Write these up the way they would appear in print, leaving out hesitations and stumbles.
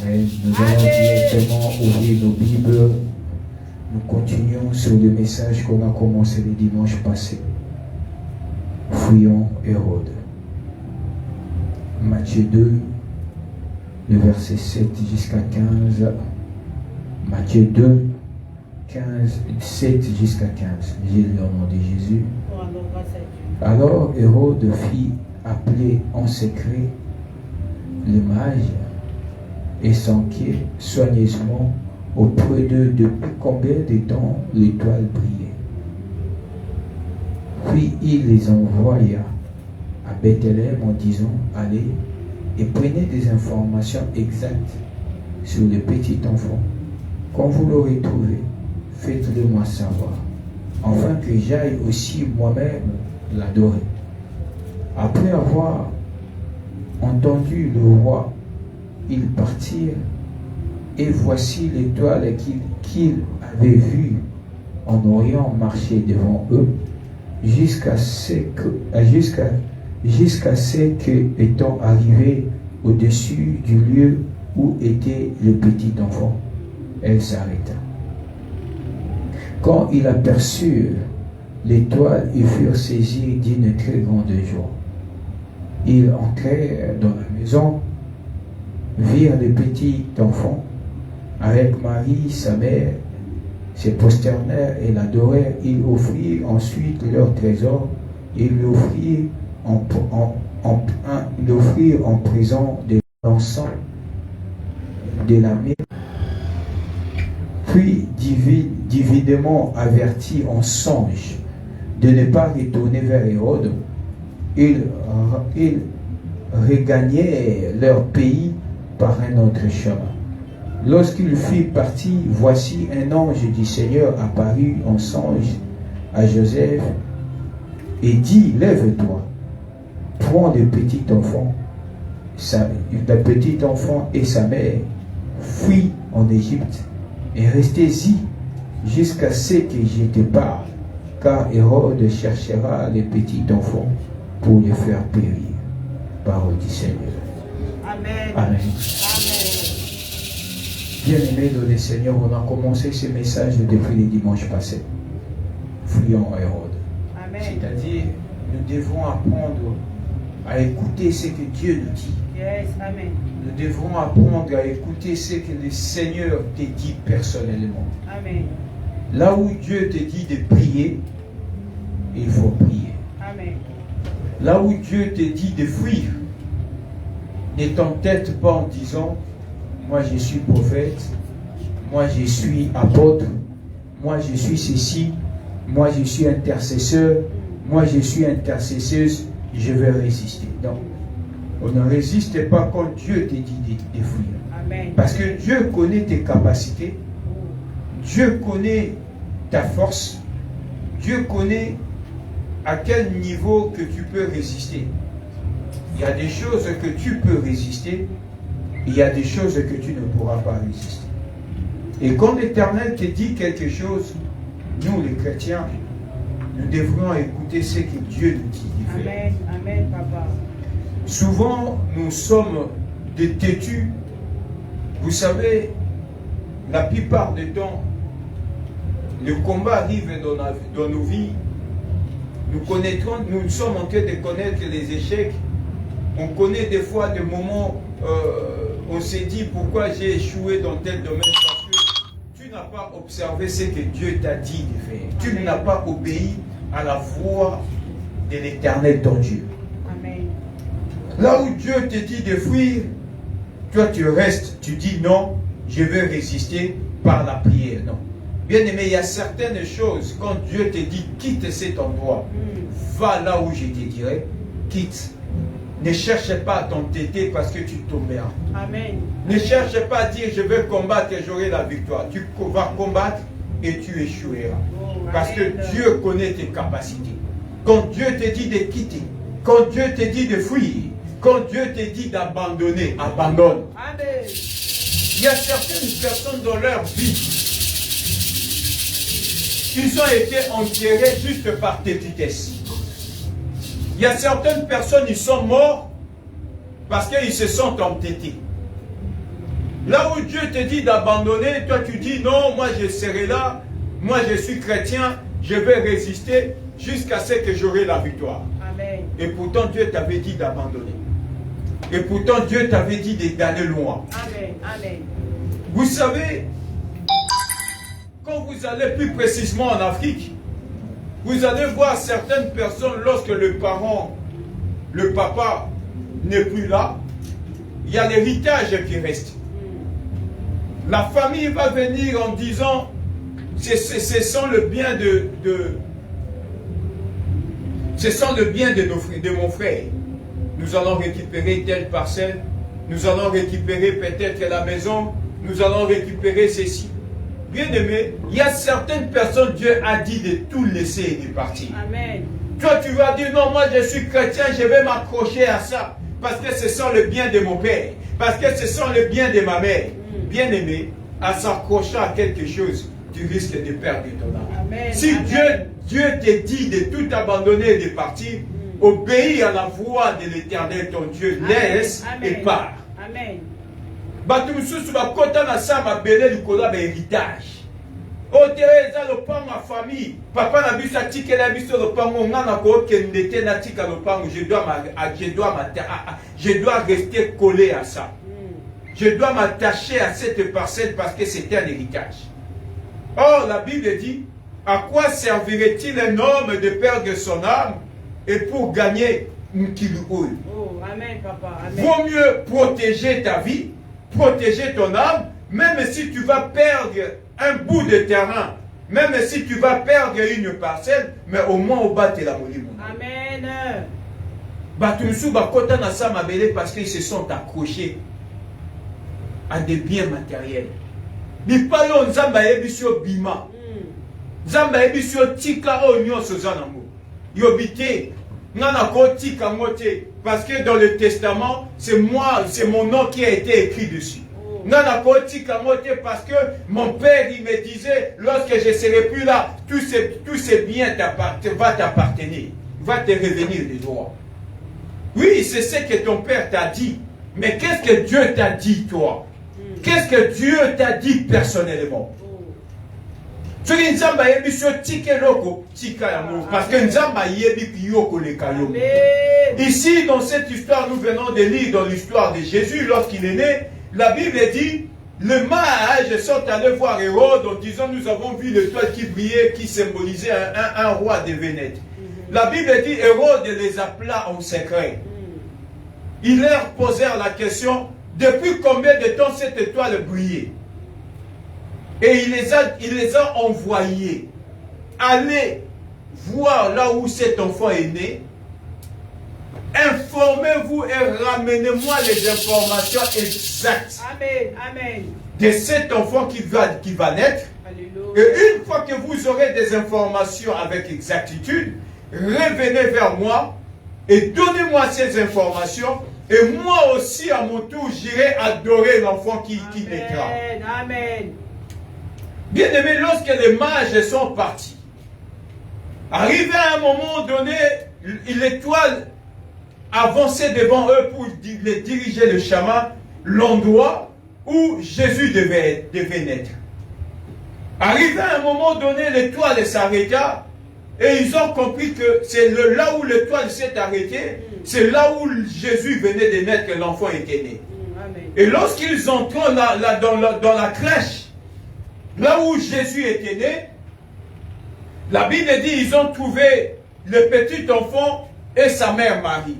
Et nous allons directement ouvrir nos Bibles. Nous continuons sur le message qu'on a commencé le dimanche passé. Fuyons Hérode. Matthieu 2, le verset 7 jusqu'à 15. Matthieu 2, 7 jusqu'à 15. J'ai lu au nom de Jésus. Alors Hérode fit appeler en secret les mages et s'enquit soigneusement auprès d'eux depuis combien de temps l'étoile brillait. Puis il les envoya à Bethléem en disant, allez et prenez des informations exactes sur le petit enfant. Quand vous l'aurez trouvé, faites-le moi savoir, afin que j'aille aussi moi-même l'adorer. Après avoir entendu le roi, ils partirent, et voici l'étoile qu'ils avaient vue en Orient marcher devant eux, jusqu'à ce que, étant arrivés au-dessus du lieu où était le petit enfant, elle s'arrêta. Quand ils aperçurent l'étoile, ils furent saisis d'une très grande joie. Ils entrèrent dans la maison, virent le petit enfant avec Marie, sa mère, se prosternèrent et l'adorèrent. Ils offrirent ensuite leur trésor et l'offrirent en présent de l'encens, de la myrrhe. Puis, divinement avertis en songe de ne pas retourner vers Hérode, ils regagnèrent leur pays par un autre chemin. Lorsqu'il fut parti, voici un ange du Seigneur apparut en songe à Joseph et dit, lève-toi, prends le petit enfant et sa mère, fuis en Égypte et restez-y jusqu'à ce que je te parle, car Hérode cherchera le petit enfant pour le faire périr. Parole du Seigneur. Amen. Amen. Bien-aimés dans le Seigneur, on a commencé ce message depuis le dimanche passé. Fuyons Hérode. C'est-à-dire, nous devons apprendre à écouter ce que Dieu nous dit. Yes, amen. Nous devons apprendre à écouter ce que le Seigneur te dit personnellement. Amen. Là où Dieu te dit de prier, il faut prier. Amen. Là où Dieu te dit de fuir, ne t'entête pas en disant, moi je suis prophète, moi je suis apôtre, moi je suis ceci, moi je suis intercesseur, moi je suis intercesseuse, je vais résister. Non. On ne résiste pas quand Dieu te dit de fuir. Amen. Parce que Dieu connaît tes capacités, Dieu connaît ta force, Dieu connaît à quel niveau que tu peux résister. Il y a des choses que tu peux résister, il y a des choses que tu ne pourras pas résister. Et quand l'Éternel te dit quelque chose, nous les chrétiens, nous devrions écouter ce que Dieu nous dit de faire. Amen. Amen, papa. Souvent, nous sommes des têtus. Vous savez, la plupart du temps, le combat arrive dans nos vies. Nous sommes en train de connaître les échecs. On connaît des fois des moments, on s'est dit pourquoi j'ai échoué dans tel domaine, parce que tu n'as pas observé ce que Dieu t'a dit de faire. Tu n'as pas obéi à la voix de l'Éternel ton Dieu. Amen. Là où Dieu te dit de fuir, toi tu restes, tu dis non, je vais résister par la prière. Non. Bien aimé, il y a certaines choses, quand Dieu te dit quitte cet endroit, va là où je te dirai, quitte. Ne cherche pas à t'entêter parce que tu tomberas. Amen. Ne cherche pas à dire je vais combattre et j'aurai la victoire. Tu vas combattre et tu échoueras. Parce que Dieu connaît tes capacités. Quand Dieu te dit de quitter, quand Dieu te dit de fuir, quand Dieu te dit d'abandonner, abandonne. Amen. Il y a certaines personnes dans leur vie, ils ont été enterrés juste par tes vitesses. Il y a certaines personnes, ils sont morts parce qu'ils se sont entêtés. Là où Dieu te dit d'abandonner, toi tu dis non, moi je serai là, moi je suis chrétien, je vais résister jusqu'à ce que j'aurai la victoire. Amen. Et pourtant Dieu t'avait dit d'abandonner. Et pourtant Dieu t'avait dit d'aller loin. Amen. Amen. Vous savez, quand vous allez plus précisément en Afrique, vous allez voir certaines personnes, lorsque le parent, le papa n'est plus là, il y a l'héritage qui reste. La famille va venir en disant, c'est sans le bien de mon frère. Nous allons récupérer telle parcelle, nous allons récupérer peut-être la maison, nous allons récupérer ceci. Bien aimé, il y a certaines personnes, Dieu a dit de tout laisser et de partir. Amen. Toi, tu vas dire, non, moi je suis chrétien, je vais m'accrocher à ça, parce que ce sont le bien de mon père, parce que ce sont le bien de ma mère. Bien aimé, en s'accrochant à quelque chose, tu risques de perdre ton âme. Amen. Si Amen. Dieu te dit de tout abandonner et de partir, obéis à la voix de l'Éternel, ton Dieu, laisse et pars. Amen. Bato mususu bakota na sa mabele likolo ya héritage. Otere eza lopango ya famille. Papa na biso atikela biso lopango nga na kokende te natika lopango. Je dois rester collé à ça. Je dois m'attacher à cette parcelle parce que c'est un héritage. Or la Bible dit, à quoi servirait-il un homme de perdre son âme et pour gagner Mkilououl? Oh, amen, papa. Amen. Vaut mieux protéger ta vie, protéger ton âme, même si tu vas perdre un bout de terrain, même si tu vas perdre une parcelle, mais au moins au bas de la molimo. Amen. Batumsu bakota na sa mabele parce qu'ils se sont accrochés à des biens matériels. Bipalo nzamba yebisio bima. Nzamba yebisio tika o nyonso zanango. Yobite ngana ko tika ngote parce que dans le testament, c'est moi, c'est mon nom qui a été écrit dessus. Nana ko tika ngote parce que mon père il me disait lorsque je serai plus là, tous ces biens va t'appartenir, va te revenir de droit. Oui, c'est ce que ton père t'a dit. Mais qu'est-ce que Dieu t'a dit, toi? Qu'est-ce que Dieu t'a dit personnellement? Parce que ici, dans cette histoire, nous venons de lire dans l'histoire de Jésus, lorsqu'il est né, la Bible dit, les mages sont allés voir Hérode en disant, nous avons vu l'étoile qui brillait, qui symbolisait un roi devait naître. La Bible dit, Hérode les appela en secret. Ils leur posèrent la question, depuis combien de temps cette étoile brillait? Et il les a envoyés. Allez voir là où cet enfant est né. Informez-vous et ramenez-moi les informations exactes. Amen. Amen. De cet enfant qui va naître. Alléluia. Et une fois que vous aurez des informations avec exactitude, revenez vers moi et donnez-moi ces informations. Et moi aussi, à mon tour, j'irai adorer l'enfant qui naîtra. Amen. Bien aimé, lorsque les mages sont partis, arrivé à un moment donné, l'étoile avançait devant eux pour les diriger le chemin, l'endroit où Jésus devait naître. Arrivé à un moment donné, l'étoile s'arrêta et ils ont compris que c'est là où l'étoile s'est arrêtée, c'est là où Jésus venait de naître que l'enfant était né. Amen. Et lorsqu'ils entrent dans la crèche, là où Jésus était né, la Bible dit ils ont trouvé le petit enfant et sa mère Marie.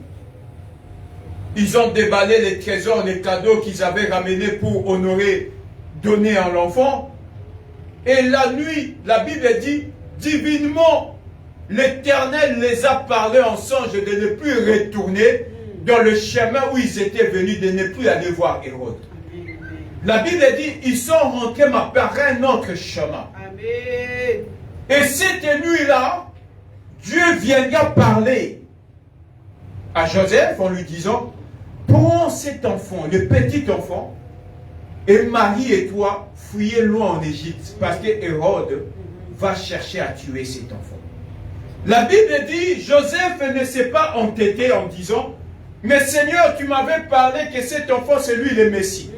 Ils ont déballé les trésors, les cadeaux qu'ils avaient ramenés pour honorer, donner à l'enfant. Et la nuit, la Bible dit, divinement, l'Éternel les a parlé en songe de ne plus retourner dans le chemin où ils étaient venus, de ne plus aller voir Hérode. La Bible dit, ils sont rentrés par un autre chemin. Amen. Et cette nuit-là, Dieu viendra parler à Joseph en lui disant, prends cet enfant, le petit enfant, et Marie et toi, fuyez loin en Égypte, parce que Hérode va chercher à tuer cet enfant. La Bible dit, Joseph ne s'est pas entêté en disant, mais Seigneur, tu m'avais parlé que cet enfant c'est lui le Messie.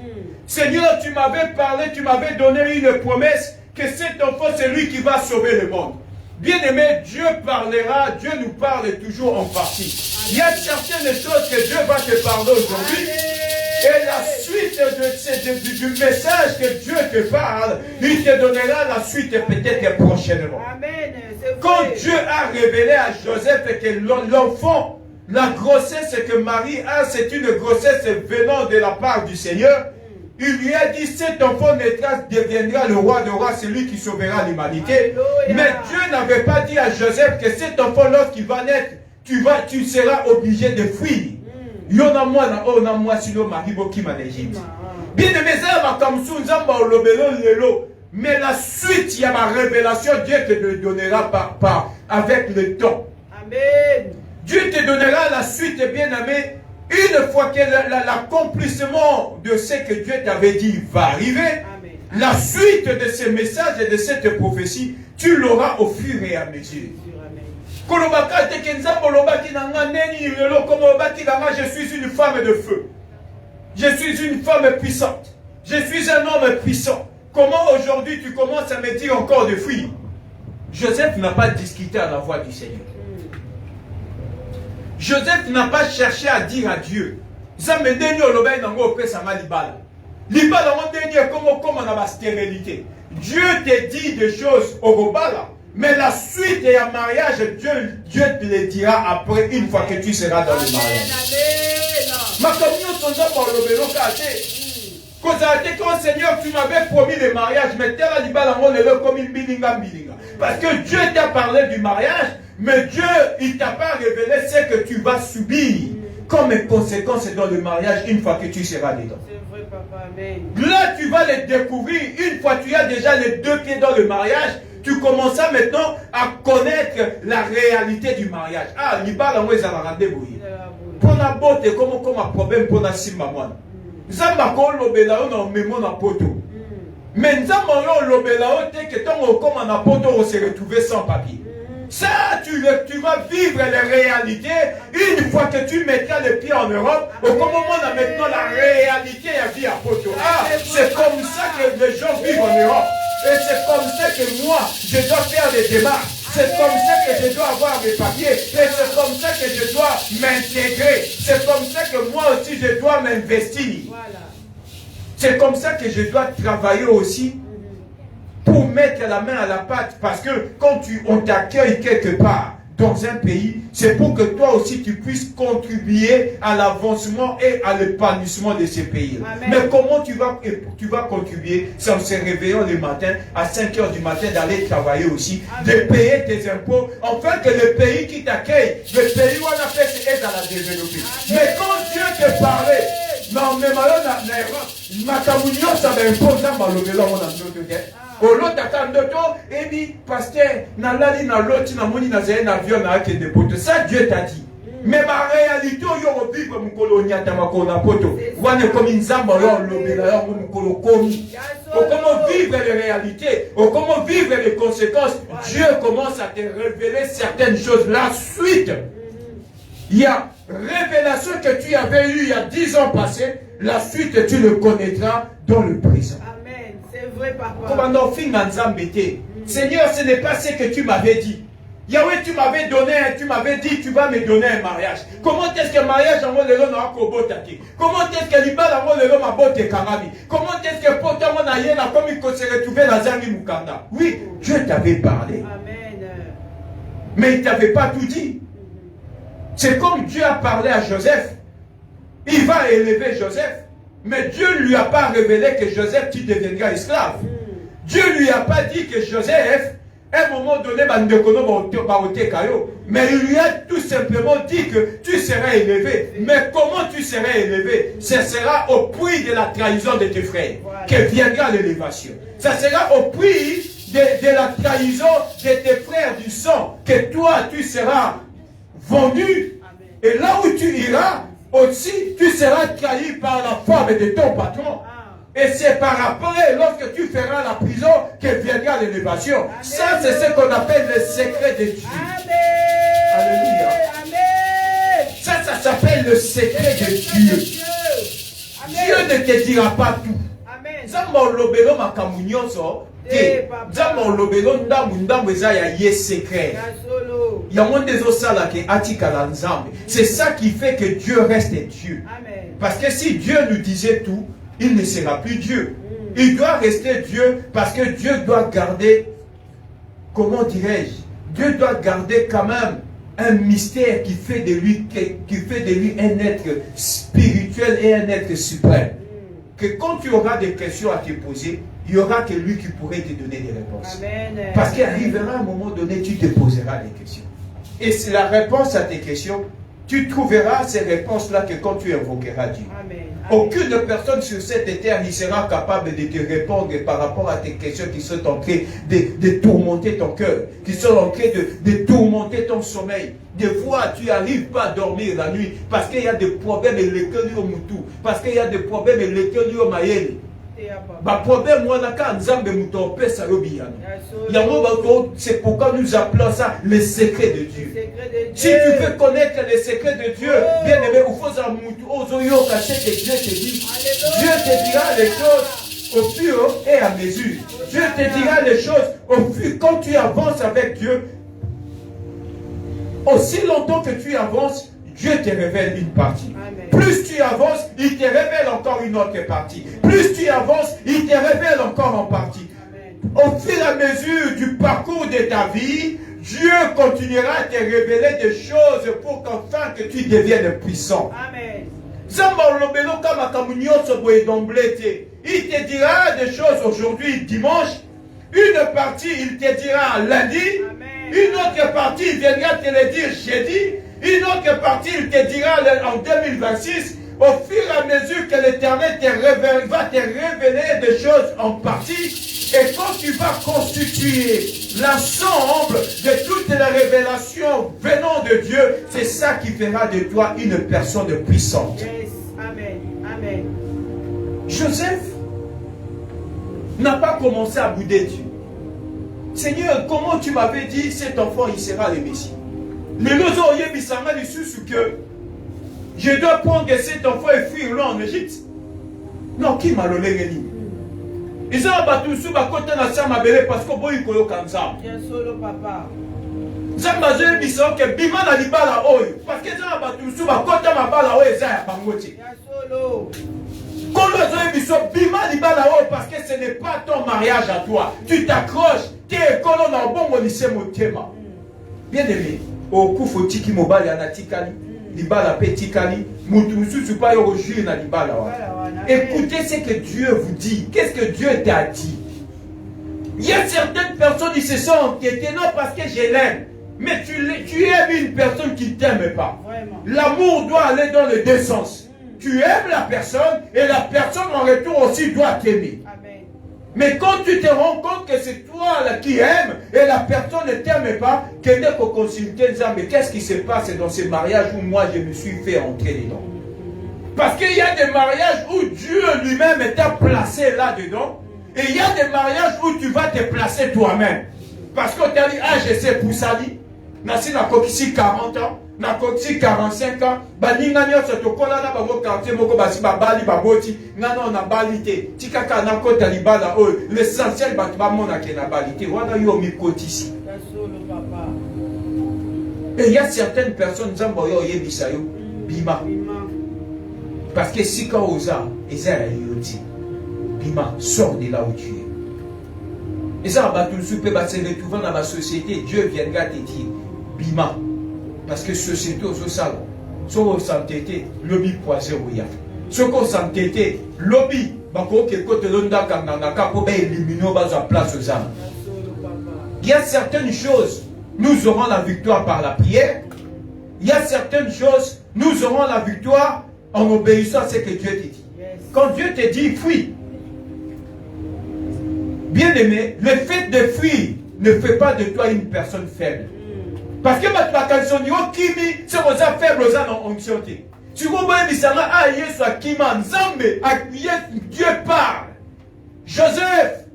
Seigneur, tu m'avais parlé, tu m'avais donné une promesse que cet enfant, c'est lui qui va sauver le monde. Bien-aimé, Dieu parlera, Dieu nous parle toujours en partie. Il y a certaines choses que Dieu va te parler aujourd'hui. Et la suite du message que Dieu te parle, il te donnera la suite peut-être prochainement. Amen. Quand Dieu a révélé à Joseph que l'enfant, la grossesse que Marie a, c'est une grossesse venant de la part du Seigneur, il lui a dit, cet enfant naîtra, deviendra le roi de rois, celui qui sauvera l'humanité. Mais Dieu n'avait pas dit à Joseph que cet enfant, lorsqu'il va naître, tu seras obligé de fuir. Bien aimé, mais la suite, il y a ma révélation, Dieu te donnera avec le temps. Amen. Dieu te donnera la suite, bien aimé. Une fois que l'accomplissement de ce que Dieu t'avait dit va arriver, Amen. La suite de ce message et de cette prophétie, tu l'auras au fur et à mesure. Je suis une femme de feu. Je suis une femme puissante. Je suis un homme puissant. Comment aujourd'hui tu commences à me dire encore de fuir? Joseph n'a pas discuté à la voix du Seigneur. Joseph n'a pas cherché à dire à Dieu. Dieu te dit des choses au Robala, mais la suite et le mariage, Dieu te le dira après, une fois que tu seras dans le mariage. Quand Seigneur, tu m'avais promis le mariage, mais tu as comme une bilinga. Parce que Dieu t'a parlé du mariage, mais Dieu, il t'a pas révélé ce que tu vas subir comme conséquence dans le mariage une fois que tu seras dedans. C'est vrai, papa. Amen. Là, tu vas le découvrir. Une fois que tu as déjà les deux pieds dans le mariage, tu commences maintenant à connaître la réalité du mariage. Ah, l'ibala moi ça va rendez-vous. Pour la beauté, comme un problème pour la simamon. Zamba ko lobela on memo na poto. Mais nzamba yo lobela o te que ton comme na poto on se retrouver sans papier. Ça, tu vas vivre les réalités une fois que tu mettras les pieds en Europe. Au moment on a maintenant la réalité à vie à poto. Ah, c'est comme ça que les gens vivent en Europe. Et c'est comme ça que moi, je dois faire des démarches. C'est comme ça que je dois avoir mes papiers. Et c'est comme ça que je dois m'intégrer. C'est comme ça que moi aussi je dois m'investir. Voilà. C'est comme ça que je dois travailler aussi pour mettre la main à la pâte. Parce que quand on t'accueille quelque part dans un pays, c'est pour que toi aussi tu puisses contribuer à l'avancement et à l'épanouissement de ces pays. Mais comment tu vas contribuer? C'est en se réveillant le matin, à 5 h du matin, d'aller travailler aussi, de payer tes impôts, afin que le pays qui t'accueille, le pays où on a fait, c'est aide à la développer. Mais quand Dieu te parlait, non, mais Matamunio, ça va imposer dans ça Dieu t'a dit. Mais ma réalité, comment vivre les réalités, comment vivre les conséquences, Dieu commence à te révéler certaines choses. La suite, il y a révélation que tu avais eue il y a 10 ans passés, la suite tu le connaîtras dans le présent. Amen, c'est vrai, papa. Seigneur, ce n'est pas ce que tu m'avais dit. Yahweh, tu m'avais dit, tu vas me donner un mariage. Comment est-ce que le mariage en le n'a kobotaki? Comment est-ce que l'ibala en le m'a boté karami? Comment est-ce que potamon ayena comme il s'est retrouvé dans Zangi Mukanda? Oui, Dieu t'avait parlé. Amen. Mais il ne t'avait pas tout dit. C'est comme Dieu a parlé à Joseph. Il va élever Joseph. Mais Dieu ne lui a pas révélé que Joseph, tu deviendras esclave. Dieu ne lui a pas dit que Joseph, à un moment donné, mais il lui a tout simplement dit que tu seras élevé. Mais comment tu seras élevé? Ce sera au prix de la trahison de tes frères que viendra l'élévation. Ça sera au prix de la trahison de tes frères du sang que toi, tu seras vendu. Et là où tu iras, aussi, tu seras trahi par la femme de ton patron. Et c'est par après, lorsque tu feras la prison, que viendra l'élévation. Ça, c'est ce qu'on appelle le secret de Dieu. Amen. Alléluia. Amen. Ça s'appelle le secret de Dieu. Dieu ne te dira pas tout. Nzambe lobelo makambo nyonso te. Nzambe lobelo ndambo eza ya ye secret. Yango ndezo sala ke atikala Nzambe. C'est ça qui fait que Dieu reste Dieu. Amen. Parce que si Dieu nous disait tout, il ne sera plus Dieu. Il doit rester Dieu parce que Dieu doit garder, comment dirais-je, Dieu doit garder quand même un mystère qui fait de lui un être spirituel et un être suprême. Que quand tu auras des questions à te poser, il n'y aura que lui qui pourrait te donner des réponses. Amen. Parce qu'il arrivera un moment donné, tu te poseras des questions. Et c'est la réponse à tes questions. Tu trouveras ces réponses-là que quand tu invoqueras Dieu. Amen. Aucune personne sur cette terre ne sera capable de te répondre par rapport à tes questions qui sont en train de tourmenter ton cœur, qui sont en train de tourmenter ton sommeil. Des fois, tu n'arrives pas à dormir la nuit parce qu'il y a des problèmes lesquels au mutu, parce qu'il y a des problèmes lesquels au mayele. Bah problème moi là quand Nzambe muto pesa lobiyano. C'est pourquoi nous appelons ça les secrets de Dieu. Si tu veux connaître les secrets de Dieu, bien aimé, il faut ça mutu ozoyo caché que Dieu te dit. Dieu te dira les choses au fur et à mesure. Dieu te dira les choses au fur quand tu avances avec Dieu. Aussi longtemps que tu avances, Dieu te révèle une partie. Amen. Plus tu avances, il te révèle encore une autre partie. Plus tu avances, il te révèle encore en partie. Amen. Au fur et à mesure du parcours de ta vie, Dieu continuera à te révéler des choses pour qu'enfin que tu deviennes puissant. Amen. Il te dira des choses aujourd'hui, dimanche. Une partie, il te dira lundi. Amen. Une autre partie, il viendra te le dire jeudi. Une autre partie, il te dira en 2026, au fur et à mesure que l'Éternel va te révéler des choses en partie, et quand tu vas constituer l'ensemble de toutes les révélations venant de Dieu, c'est ça qui fera de toi une personne puissante. Yes. Amen. Amen. Joseph n'a pas commencé à bouder Dieu. Seigneur, comment tu m'avais dit cet enfant il sera le Messie? Les lozo yebisanga lisusu que je dois prendre cet enfant et fuir loin en Égypte. Non, qui m'a lolé geni? Ils ont abattu sous ma côté na sama bele parce que boy koyo kanza. Bien solo papa. Zamba je bisao que bima na libala oyo parce que za abattu sous ma côté ma bala oyo za ya bangoti. Bien solo. Quand le zo bisao bima libala oyo parce que ce n'est pas ton mariage à toi. Tu t'accroches, tu es colon na bongo lycée motema. Bien aimé. Au kufo tiki mobali anatikali libala pe tikali mutu mususu pa yo jure na libala wa. Écoutez ce que Dieu vous dit. Qu'est-ce que Dieu t'a dit? Il y a certaines personnes qui se sont entêtées non parce que je l'aime, mais tu aimes une personne qui t'aime pas. L'amour doit aller dans les deux sens. Tu aimes la personne et la personne en retour aussi doit t'aimer. Mais quand tu te rends compte que c'est toi là qui aimes et la personne ne t'aime pas, qu'est-ce qui se passe dans ces mariages où moi je me suis fait entrer dedans? Parce qu'il y a des mariages où Dieu lui-même t'a placé là-dedans et il y a des mariages où tu vas te placer toi-même. Parce qu'on t'a dit, ah je sais pour ça, Nassi n'a ici 40 ans, n'a ici 45 ans, baninga nyonso tokola na bango quartier moko basi babali baboti ngana na balite tikaka na kota libala oyo l'essentiel batu bamona ke na balite wana yo mikotisi. Et il y a certaines personnes nzambo yo yebisa yo bima parce que si quand oza eza ya yoti bima sort de là où tu es. Et ça batu soupe ba se retrouver dans la société, Dieu viendra te dire bima. Parce que société au salon, si on s'entêtait, lobby poisé ou ya. Si on s'entêtait, lobby, bako ke kote londa kanganaka pour éliminer la place aux âmes. Il y a certaines choses, nous aurons la victoire par la prière. Il y a certaines choses, nous aurons la victoire en obéissant à ce que Dieu te dit. Quand Dieu te dit fuis, bien aimé, le fait de fuir ne fait pas de toi une personne faible. Parce que ma canson yo kimi c'est aux faibles aux en onction. Tu vois bisanga a Yesu akima nzambe akuye Dieu parle. Joseph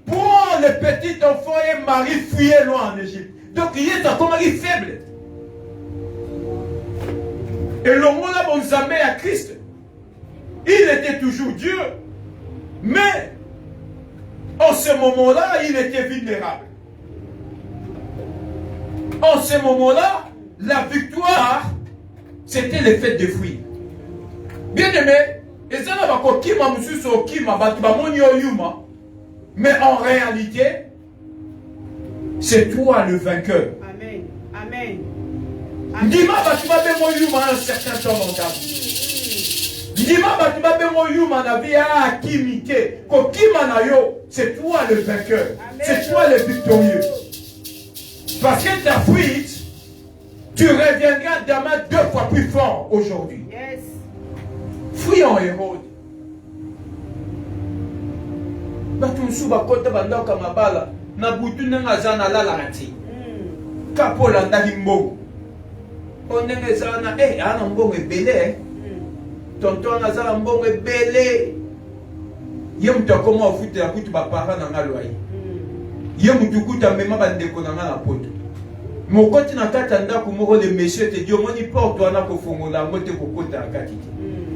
prend le petit enfant et Marie fuyait loin en Égypte. Donc il est encore Marie faible. Et le monde a bon nzambe à Christ. Il était toujours Dieu. Mais En ce moment-là, il était vulnérable. En ce moment-là, la victoire, c'était le fait de fuir. Bien aimé, mais en réalité, c'est toi le vainqueur. Amen. Amen. Ndima batuba bemo yuma un certain temps dans ta vie. Ndima batuba bemo yuma na vie a kimite. Ko kima na yo, c'est toi le vainqueur. C'est toi le victorieux. Parce que ta fuite, tu reviendras demain 2 fois plus fort aujourd'hui. Yes. Fuyons Hérode. Batunsu bakota bandaka mabala na butu nanga zana la larati. Kapola ndaki mbogo. Ondenge zana ana mbongo ebele. Tonton azala mbongo ebele. Ye mutu akoma ofute la kutu bapara na nga loyer. Ye mutu kuta mema bandeko na nga na poto. Mokoti na kata ndako moko le monsieur te dit omoni porte wana kofongola ngote kokota akati.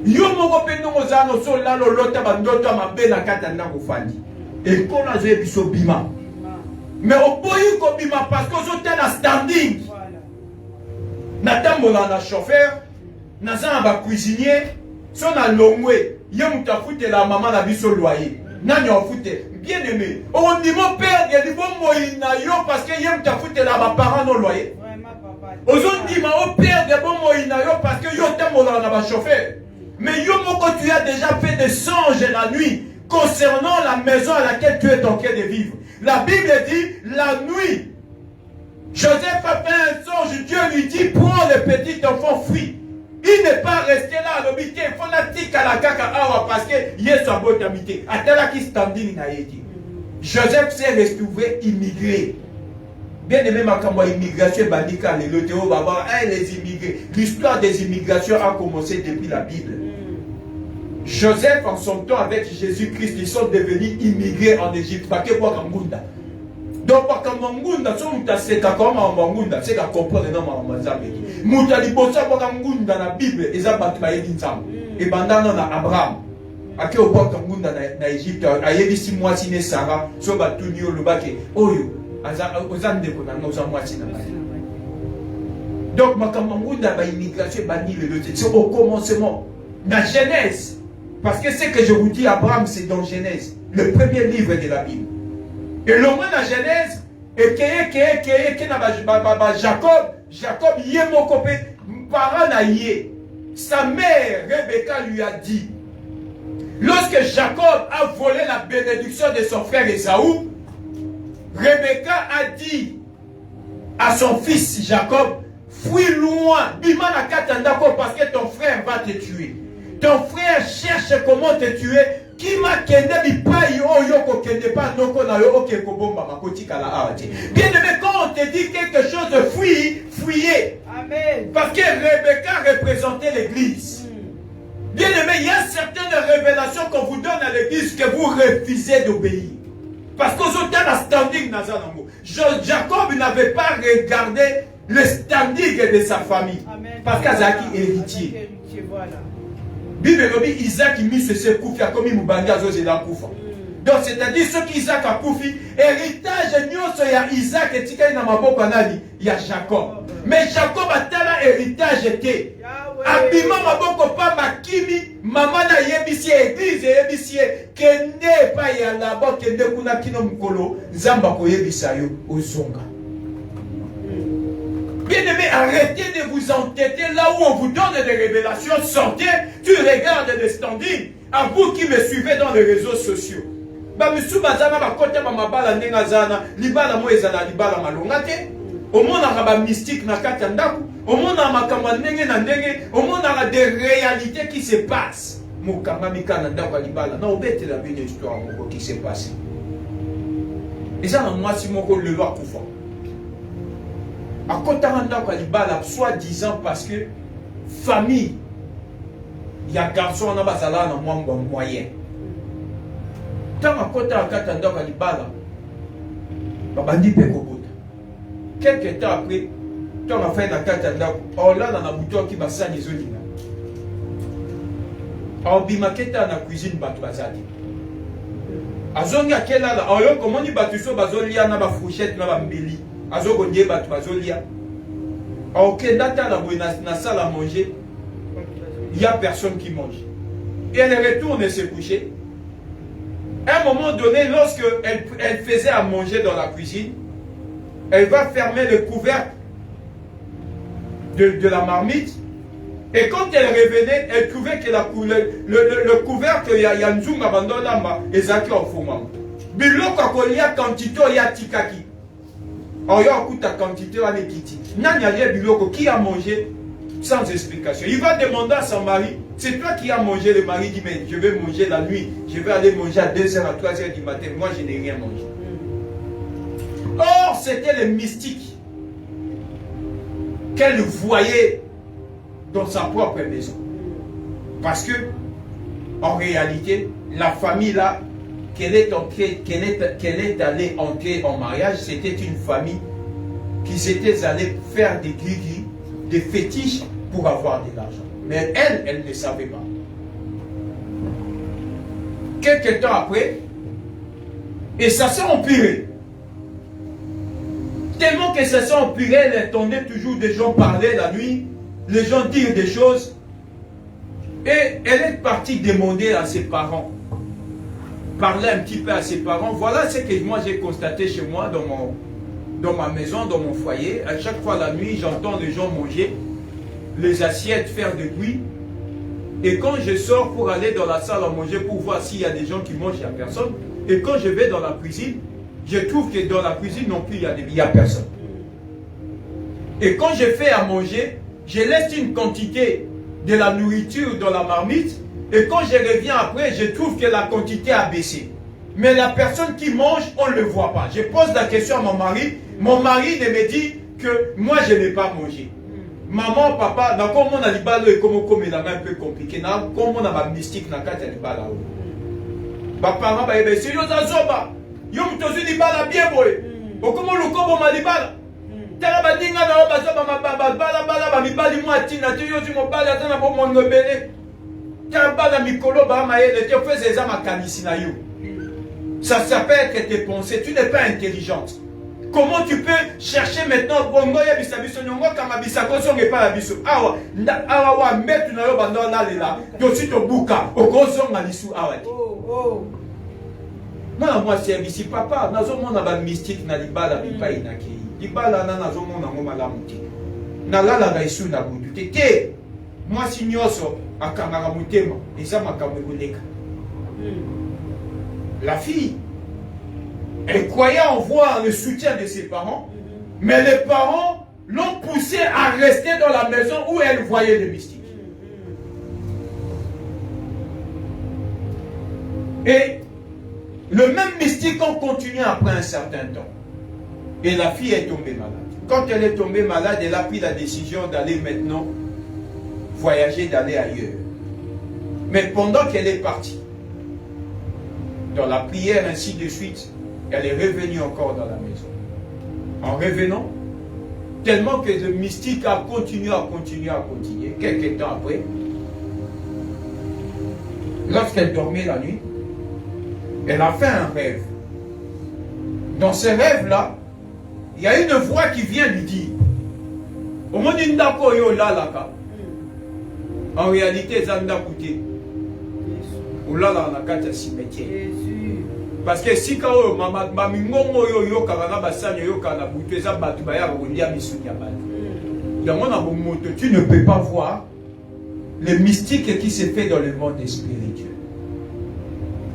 Yo moko pe ndongo zana so lalo lota bandoto mabe na kata ndako fandi. Et qu'on a joué biso bima. Mais au bout ko bima parce que zo tena standing. Natambola na chauffeur, naza ba cuisinier, so na longwe, ye muta fute la maman na biso loyer. Nani on fute bien aimé. On dit mon père il dit bon moïna yo parce que ye muta fute la ba parents no loyer. Vraiment papa. Ozon dit ma au père de bon moïna yo parce que yo tambola na ba chauffeur. Mais yo moko tu as déjà fait des songes la nuit concernant la maison à laquelle tu es en train de vivre. La Bible dit, la nuit, Joseph a fait un songe, Dieu lui dit, prends le petit enfant, fuis. Il n'est pas resté là à l'habité, il faut la tique à la caca awa parce que il est sa bonne habité. Atala qui standing na yeti. Joseph s'est retrouvé immigré. Bien aimé ma kamwa immigration bandika les loteo baba, les immigrés. L'histoire des immigrations a commencé depuis la Bible. Joseph, en son temps avec Jésus-Christ, ils sont devenus immigrés en Égypte. Donc, Mangunda, so mutaseka kama Mangunda, c'est la comprendre non Mangunda. Mutali bosa kwa Mangunda na Bible, eza batu ba yebi nzambe. Et bandana na Abraham. Ake oboka Mangunda na Égypte, ayebi si mwasi ne Sarah, so batu nyo lobake, oyo, ozande ko na noza mwasi na bali. Donc, Mangunda ba immigration bani le lote. C'est au commencement, dans Genèse. Parce que ce que je vous dis, Abraham, c'est dans Genèse, le premier livre de la Bible. Et le moins dans Genèse, et Jacob, yé mon copain, parent na yé. Sa mère, Rebecca, lui a dit, lorsque Jacob a volé la bénédiction de son frère Esaü, Rebecca a dit à son fils Jacob, fuis loin, bima na katandako parce que ton frère va te tuer. Ton frère cherche comment te tuer. Qui m'a kende bipai oyoko kende pas noko na yo oke kobomba makoti kala awati. Bien aimé, quand on te dit quelque chose de fuyez. Amen. Parce que Rebecca représentait l'église. Bien aimé, il y a certaines révélations qu'on vous donne à l'église que vous refusez d'obéir. Parce qu'aux autres la standing nazanango. Jacob n'avait pas regardé le standing de sa famille. Amen. Parce qu'Azaki héritier. Voilà. Bible dit Isaac mis ce koufi comme il mubanga zoze la koufa. Donc c'est-à-dire ce qu'Isaac a koufi, héritage nyoso ya Isaac et tika na maboko nani ya Jacob. Mais Jacob a tala héritage était. Abima maboko pa makimi, maman na yebisi église yebisi kende pa ya labo kende kuna kino mukolo, nzamba ko yebisa yo ozonga. Bien-aimés, arrêtez de vous entêter là où on vous donne des révélations. Sortez, tu regardes le standing. À vous qui me suivez dans les réseaux sociaux. Bamisu bazana bakote ba mabala ndenga zana, libala mo ezala libala malonga te. Omona ba mystique na kati ndaku, omona makamba ndenge na ndenge, omona des réalités qui se passent. Mokamba mikana ndaku libala. Na obete la une histoire moko qui s'est passé. Et ça na moi si moko le loi kufa. À Kotaranda Kalibala, soi-disant parce que famille, il y a garçon en Abazala dans moins moyen. Tant à Kotaranda Kalibala, Babandi Pekobota. Quelques temps après, tant à faire la Katanda, on l'a dans la bouton qui va s'en isoler. En bimaketa na cuisine Batouazali. Azongi akela la oyo komoni batu so bazolia na ba fourchette na ba mbeli. Azogonye batu bazolia. OK, ndata la boy na salle à manger. Il y a personne qui mange. Et elle retourne se coucher. À un moment donné, lorsque elle faisait à manger dans la cuisine, elle va fermer le couvercle de la marmite. Et quand elle revenait, elle trouvait que le couvercle, il y a un zoom abandonné, et ça qui est au fond. Biloko akolia quantité ya tikaki. Oyo akuta quantité ya nekiti. Nani alia biloko qui a mangé sans explication. Il va demander à son mari, c'est toi qui as mangé. Le mari dit, mais je vais manger la nuit, je vais aller manger à 2h, à 3h du matin. Moi, je n'ai rien mangé. Or, c'était le mystique qu'elle voyait dans sa propre maison. Parce que, en réalité, la famille là, qu'elle est allée entrer en mariage, c'était une famille qui s'était allée faire des gris-gris, des fétiches pour avoir de l'argent. Mais elle ne savait pas. Quelques temps après, et ça s'est empiré. Tellement que ça s'est empiré, elle entendait toujours des gens parler la nuit, les gens dire des choses. Et elle est partie demander à ses parents, parler un petit peu à ses parents. Voilà ce que moi j'ai constaté chez moi, dans ma maison, dans mon foyer. À chaque fois la nuit, j'entends les gens manger, les assiettes faire du bruit. Et quand je sors pour aller dans la salle à manger pour voir s'il y a des gens qui mangent, il n'y a personne. Et quand je vais dans la cuisine, je trouve que dans la cuisine non plus, il n'y a personne. Et quand je fais à manger, je laisse une quantité de la nourriture dans la marmite. Et quand je reviens après, je trouve que la quantité a baissé. Mais la personne qui mange, on ne le voit pas. Je pose la question à mon mari. Mon mari me dit que moi, je n'ai pas mangé. Maman, papa, na comme on a dit balo et comme il a un peu compliqué, na comme on a ma mystique na kata di bala. Ba parents ba ebe si yo za zoba. Yo mtozi di bala bien boy. O comme le kobo ma di bala. Tala ba dinga na ba zoba ma bala ba mi bali mo atina te yo ti mo bala tana bo mo ngobele. Tala bala mikolo ba ma ele te fais ça ma kanisi na yo. Ça s'appelle que tes pensées, tu n'es pas intelligente. Comment tu peux chercher maintenant bongo ya bisabiso nyongo kama bisako songe pa la biso awa awa wa metu na yo bando na lela to si to buka okozo ngalisu awa moi c'est bisi papa nazo mona ba mystique na libala bipa inaki libala na nazo mona ngoma la muti na lala ga isu na butu te moi si nyoso akanga mutema eza makambo ekoleka. La fille, elle croyait en voir le soutien de ses parents, mais les parents l'ont poussée à rester dans la maison où elle voyait le mystique. Et le même mystique a continué après un certain temps. Et la fille est tombée malade. Quand elle est tombée malade, elle a pris la décision d'aller maintenant voyager, d'aller ailleurs. Mais pendant qu'elle est partie, dans la prière, ainsi de suite, elle est revenue encore dans la maison. En revenant, tellement que le mystique a continué, quelques temps après, lorsqu'elle dormait la nuit, elle a fait un rêve. Dans ce rêve-là, il y a une voix qui vient lui dire, en réalité, Zanda Kouté. Oulala na kata cimetière. Parce que si kao mama mingongo yo yo kanga basanya yo kana butu eza batu baya kolia misuni ya batu. Dans mon moto, tu ne peux pas voir le mystique qui se fait dans le monde spirituel.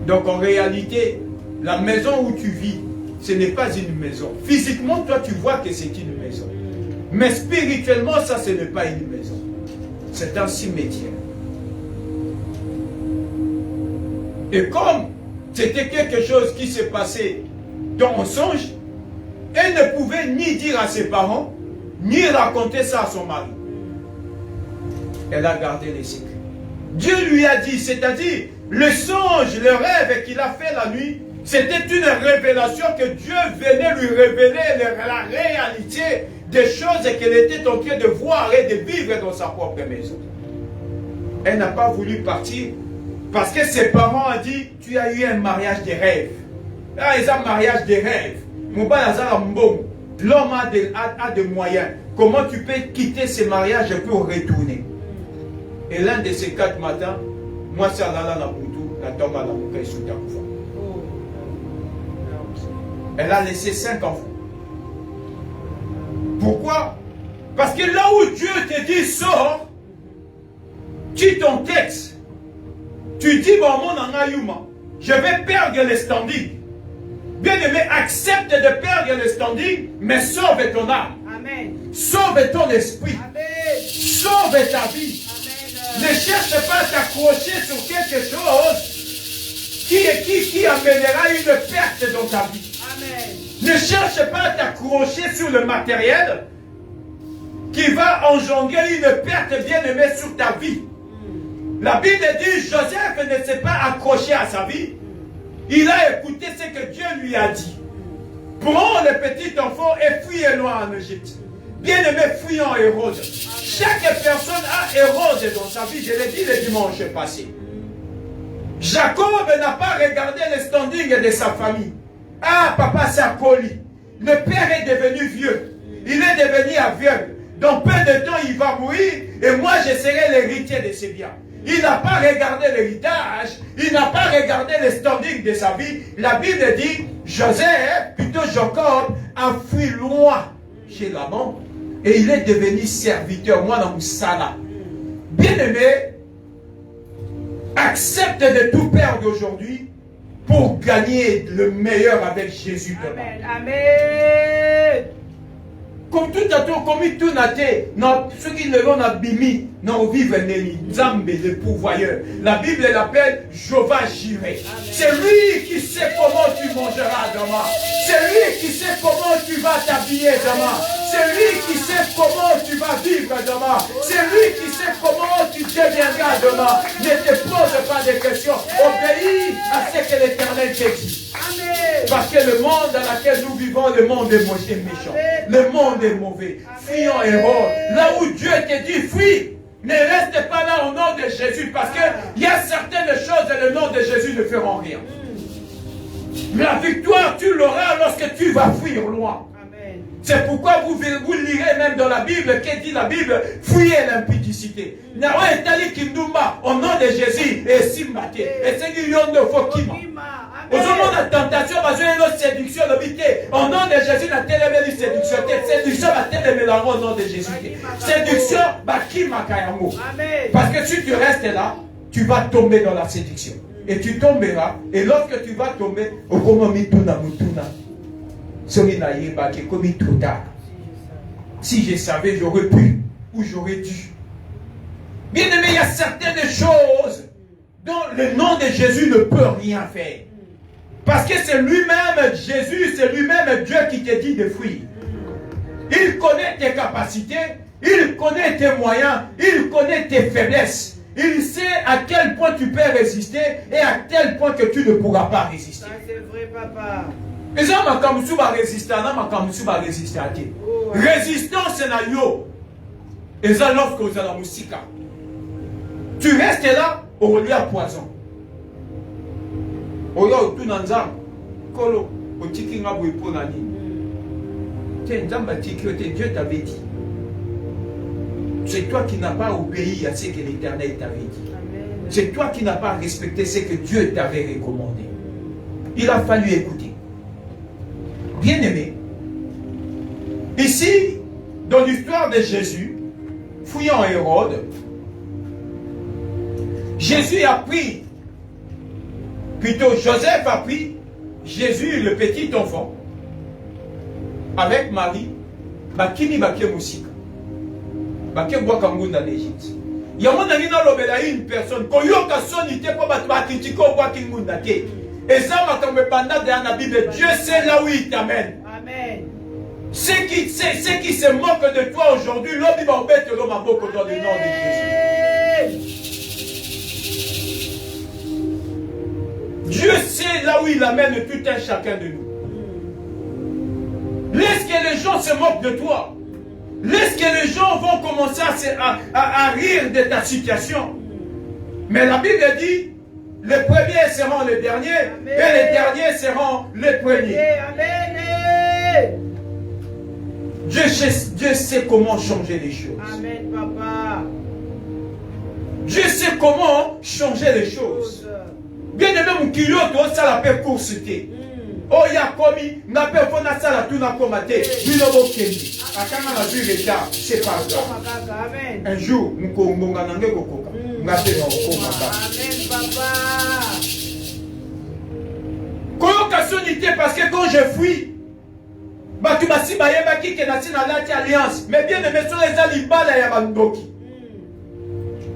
Donc en réalité, la maison où tu vis, ce n'est pas une maison. Physiquement, toi tu vois que c'est une maison. Mais spirituellement, ça ce n'est pas une maison. C'est un cimetière. Et comme c'était quelque chose qui s'est passé dans un songe, elle ne pouvait ni dire à ses parents, ni raconter ça à son mari. Elle a gardé les secrets. Dieu lui a dit, c'est-à-dire, le songe, le rêve qu'il a fait la nuit, c'était une révélation que Dieu venait lui révéler la réalité des choses qu'elle était en train de voir et de vivre dans sa propre maison. Elle n'a pas voulu partir. Parce que ses parents ont dit, tu as eu un mariage de rêve. Là, ils ont un mariage des rêves. L'homme a des moyens. Comment tu peux quitter ce mariage pour retourner? Et l'un de ces 4 matins, moi, ça là, la boutou, la tombe à la boucle, sous ta coufa. Elle a laissé 5 enfants. Pourquoi? Parce que là où Dieu te dit sors, tu ton texte. Tu dis, bon, mon angayuma, je vais perdre le standing. Bien-aimé, accepte de perdre le standing, mais sauve ton âme. Amen. Sauve ton esprit. Amen. Sauve ta vie. Amen. Ne cherche pas à t'accrocher sur quelque chose qui amènera une perte dans ta vie. Amen. Ne cherche pas à t'accrocher sur le matériel qui va engendrer une perte bien-aimée sur ta vie. La Bible dit Joseph ne s'est pas accroché à sa vie. Il a écouté ce que Dieu lui a dit. Prends le petit enfant et fuyez loin en Égypte. Bien-aimé, fuyons Hérode. Chaque personne a Hérode dans sa vie. Je l'ai dit le dimanche passé. Jacob n'a pas regardé le standing de sa famille. Ah, papa, c'est un colis. Le père est devenu vieux. Il est devenu aveugle. Dans peu de temps, il va mourir. Et moi, je serai l'héritier de ses biens. Il n'a pas regardé l'héritage. Il n'a pas regardé le standing de sa vie. La Bible dit, Joseph, plutôt Jacob, a fui loin chez Laban. Et il est devenu serviteur. Moi, dans Moussala. Bien-aimé, accepte de tout perdre aujourd'hui pour gagner le meilleur avec Jésus demain. Amen. Amen. Comme tout à tout, comme tout n'a été, ceux qui le l'ont abîmé, non vivent Nelly, Nzambe le pourvoyeur. La Bible l'appelle Jéhovah Jireh. C'est lui qui sait comment tu mangeras demain. C'est lui qui sait comment tu vas t'habiller demain. C'est lui qui sait comment tu vas vivre demain. C'est lui qui sait comment tu deviendras demain. Ne te pose pas de questions. Obéis à ce que l'Éternel te dit. Parce que le monde dans lequel nous vivons, le monde est méchant. Le monde est mauvais. Fuyons Hérode. Là où Dieu te dit, fuis. Ne reste pas là au nom de Jésus. Parce qu'il y a certaines choses et le nom de Jésus ne feront rien. La victoire, tu l'auras lorsque tu vas fuir loin. C'est pourquoi vous lirez même dans la Bible, qui dit la Bible, fuyez l'impudicité. Au nom de Jésus, et Simbate. Et c'est qu'il y a de Fokima. Au moment de la tentation, la séduction, au nom de Jésus, la télémélie séduction. Séduction, la télémélie au nom de Jésus. Séduction, parce que si tu restes là, tu vas tomber dans la séduction. Et tu tomberas. Et lorsque tu vas tomber, au moment commis trop tard. Si je savais, j'aurais pu ou j'aurais dû. Bien aimé, il y a certaines choses dont le nom de Jésus ne peut rien faire. Parce que c'est lui-même, Jésus, c'est lui-même Dieu qui te dit de fuir. Il connaît tes capacités, il connaît tes moyens, il connaît tes faiblesses. Il sait à quel point tu peux résister et à quel point que tu ne pourras pas résister. Ça c'est vrai, papa. Résistance na yo. Et ça lorsque vous allez la musique. Tu restes là, au lieu à poison. Oyo tout nanzam. Kolo, au tiki nga boy pour nani. Tiens, nzamba tiki, Dieu t'avait dit. C'est toi qui n'as pas obéi à ce que l'Éternel t'avait dit. C'est toi qui n'as pas respecté ce que Dieu t'avait recommandé. Il a fallu écouter. Bien-aimé, ici, dans l'histoire de Jésus, fouillant Hérode, Jésus a pris, plutôt Joseph a pris Jésus, le petit enfant, avec Marie, Bakini Baké Moussika, Baké Boakangunda d'Égypte. Il y a une personne, quand il y a son idée pour critiquer au Boakangunda. Et ça, dans la Bible, Dieu sait là où il t'amène. Amen. Ceux qui se moquent de toi aujourd'hui, l'homme va embêter l'homme à beaucoup dans le nom de Jésus. Dieu sait là où il amène tout un chacun de nous. Laisse que les gens se moquent de toi. Laisse que les gens vont commencer à rire de ta situation. Mais la Bible dit, les premiers seront les derniers. Amen. Et les derniers seront les premiers. Amen. Dieu sait comment changer les choses. Amen, papa. Dieu sait comment changer les choses. Bien aimé, mon kilo, ça la paix course. Oh, il y a commis, n'a pas fait ça la tout n'a pas maté. Il n'a pas kendi. À quand on a vu l'état, c'est pas grave. Un jour, nous Congo, on a un coca. On a fait un coca. Amen, papa. Colocation n'était parce que quand je fuis, bah tu m'as si baillé bah qui est dans l'alliance. Mais bien aimé, sur les alibas là, il y a un doki.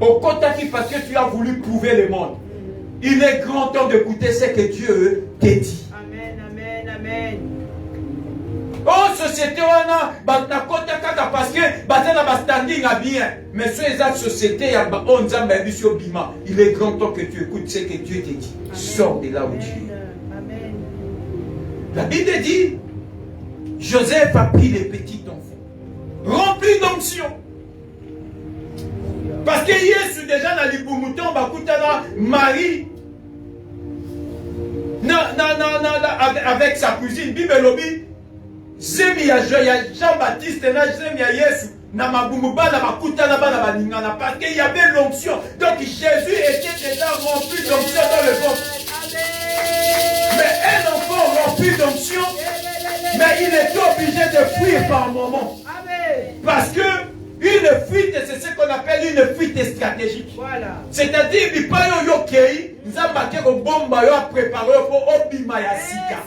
Au côté parce que tu as voulu prouver le monde. Il est grand temps d'écouter ce que Dieu t'a dit. Amen. Oh, société, on a parce que standing à bien. Mais sur les sociétés, il est grand temps que tu écoutes ce que Dieu t'a dit. Sors de là où tu es. Amen. La Bible dit, Joseph a pris les petits enfants, remplis d'onction. Parce que Yesu déjà dans les boumouton, Marie, avec sa cousine, Bible lobby, Zemi ya Jean-Baptiste, Zemi ya Yesu, parce qu'il y avait l'onction. Donc Jésus était déjà rempli d'onction dans le ventre. Mais un enfant rempli d'onction, mais il était obligé de fuir par moment. Parce que une fuite, c'est ce qu'on appelle une fuite stratégique. Voilà. C'est-à-dire, il n'y a pas nous avons bomba yo préparé pour obima ya sika.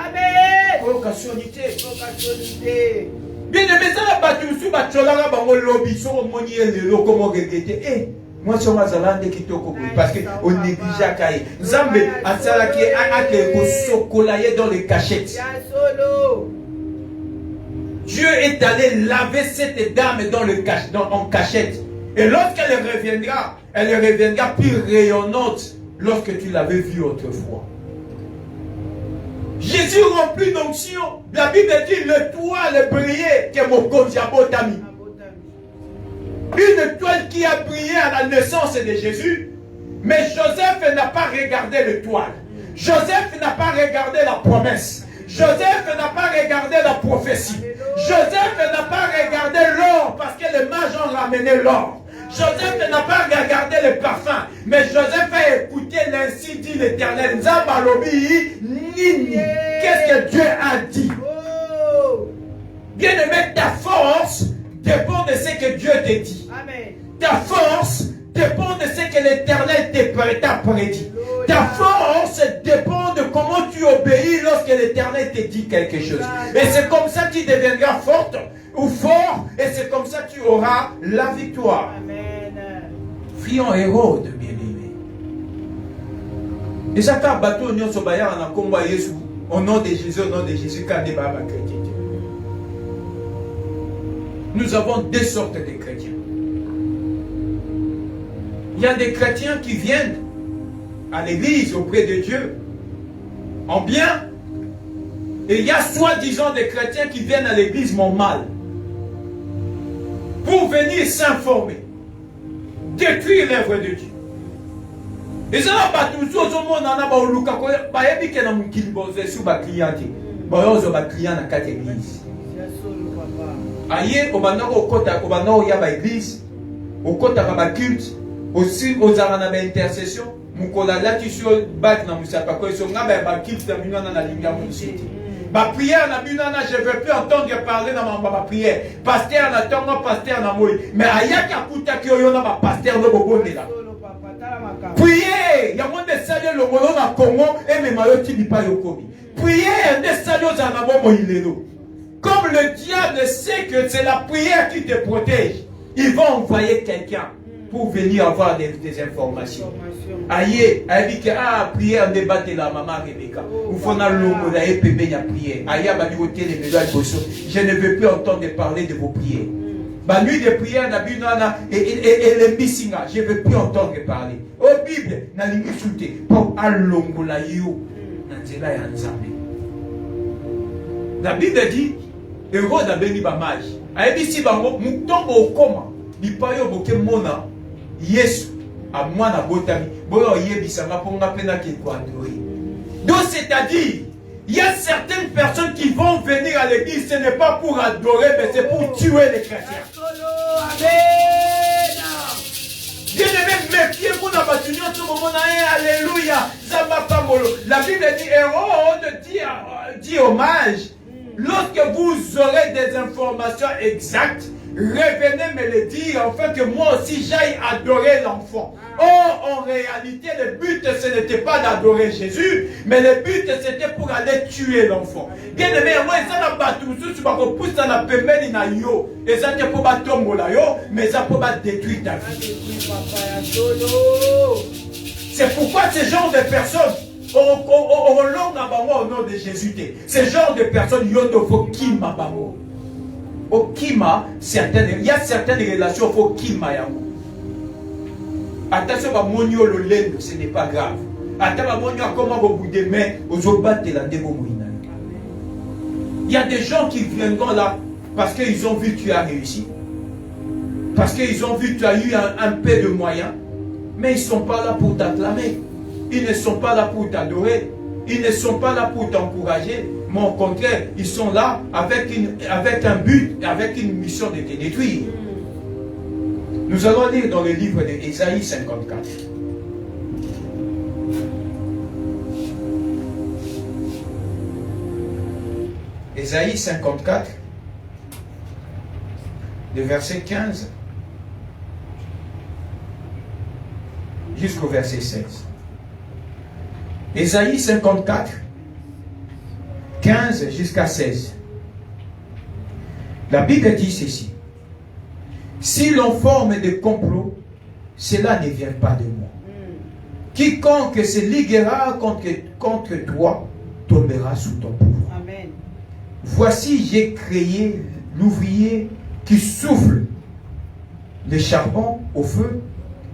Amen. Bien aimé, ça la battu sous batchola bango lobby so moni lelo comme regretter. Eh, moi sur ma zalande kitoko parce que on néglige kai. Nzambe asala ki ake ko sokolaye dans les cachettes. Dieu est allé laver cette dame en cachette. Et lorsqu'elle reviendra plus rayonnante lorsque tu l'avais vue autrefois. Jésus rempli d'onction. La Bible dit le toile brillait que mon Diabotami. Une toile qui a brillé à la naissance de Jésus. Mais Joseph n'a pas regardé le toile. Joseph n'a pas regardé la promesse. Joseph n'a pas regardé la prophétie. Joseph n'a pas regardé l'or parce que les mages ont ramené l'or. Joseph n'a pas regardé le parfum. Mais Joseph a écouté l'ainsi dit l'Éternel. Qu'est-ce que Dieu a dit? Bien aimé, ta force dépend de ce que Dieu te dit. Ta force dépend de ce que l'Éternel t'a prédit. Ta force dépend de comment tu obéis lorsque l'Éternel te dit quelque chose. Et c'est comme ça que tu deviendras forte ou fort. Et c'est comme ça que tu auras la victoire. Amen. Frions Hérode, bien-aimé. Et chaque bateau nous sommes en combat Jésus. Au nom de Jésus, quand des babas chrétiens. Nous avons deux sortes de chrétiens. Il y a des chrétiens qui viennent à l'église auprès de Dieu en bien, et il y a soi-disant des chrétiens qui viennent à l'église en mal pour venir s'informer, détruire l'œuvre de Dieu. Et ça n'a pas tout le monde en a pas eu le cas. Il y a des clients dans quatre églises. Aïe, au bano, il y a une église, au côté de la culte, aussi aux arana d'intercession. Mukola tu sur bac na musapa ko so ngaba ba kilt na binana na linga musiti. Ba prière na binana je veux plus entendre parler na ma prière. Pasteur na tongo pasteur na moi. Mais ayaka kuta ki oyo na ba pasteur no bobondela. Prière, ya monde saluer le molo na Congo et me mayoti bipa yokobi. Prière ne saluer za na bomo ilelo. Comme le diable sait que c'est la prière qui te protège, il va envoyer quelqu'un pour venir avoir des informations. Aïe, elle dit que prière débat de la maman Rebecca. Ou faut na longo la epebe ya prière. Aïe, ba di hotel les médailles bosso. Je ne veux plus entendre parler de vos prières. Ba nuit de prière na binana et les missinga, je ne veux plus entendre parler. Au Bible na lingi soute pour alongo la yo na nzela ya Nzambe. La Bible dit Hérode a béni ba mage. Aïe, si bango mutombo okoma, bipayo boke mona Yesu à moi na botami boyo yebisanga ponga pena ki ko adorer. Donc c'est-à-dire il y a certaines personnes qui vont venir à l'église, ce n'est pas pour adorer, mais c'est pour tuer les chrétiens. Bien-aimé, méfiez-vous dans votre union, tout le monde a alléluia. La Bible dit, héros dit hommage. Lorsque vous aurez des informations exactes, revenez me le dire, afin que moi aussi j'aille adorer l'enfant. Or, en réalité, le but, ce n'était pas d'adorer Jésus, mais le but, c'était pour aller tuer l'enfant. Bien aimé, moi, ça n'a pas tout ça, tu vas repousser dans la pemelle na yo, et ça n'est pas tomber là yo, mais ça peut pas détruire ta vie. C'est pourquoi ce genre de personnes, au nom de Jésus, ce genre de personnes, il y a au kima, il y a certaines relations, il faut kima yango. Attention, ce n'est pas grave. Il y a des gens qui viendront là parce qu'ils ont vu que tu as réussi. Parce qu'ils ont vu que tu as eu un peu de moyens. Mais ils ne sont pas là pour t'acclamer. Ils ne sont pas là pour t'adorer. Ils ne sont pas là pour t'encourager. Mais au contraire, ils sont là avec un but, avec une mission de te détruire. Nous allons lire dans le livre d'Ésaïe 54. Ésaïe 54, le verset 15 jusqu'au verset 16. Ésaïe 54, 15 jusqu'à 16. La Bible dit ceci. Si l'on forme des complots, cela ne vient pas de moi. Quiconque se liguera contre toi tombera sous ton pouvoir. Amen. Voici, j'ai créé l'ouvrier qui souffle le charbon au feu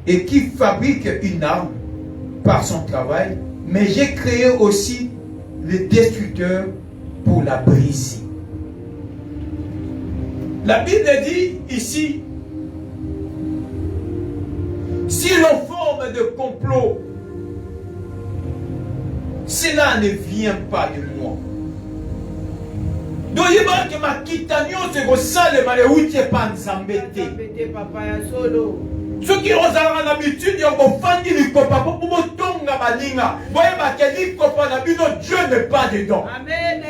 et qui fabrique une arme par son travail, mais j'ai créé aussi le destructeur pour la briser. La Bible dit ici, si l'on forme de complot, cela ne vient pas de moi. Donc il va que ma quitanio se ressemble à l'éoutie panzambete. Ceux qui ont l'habitude de faire des copains pour tonga balinga, voyez ma qualité copain na bino, Dieu n'est pas dedans. Amen.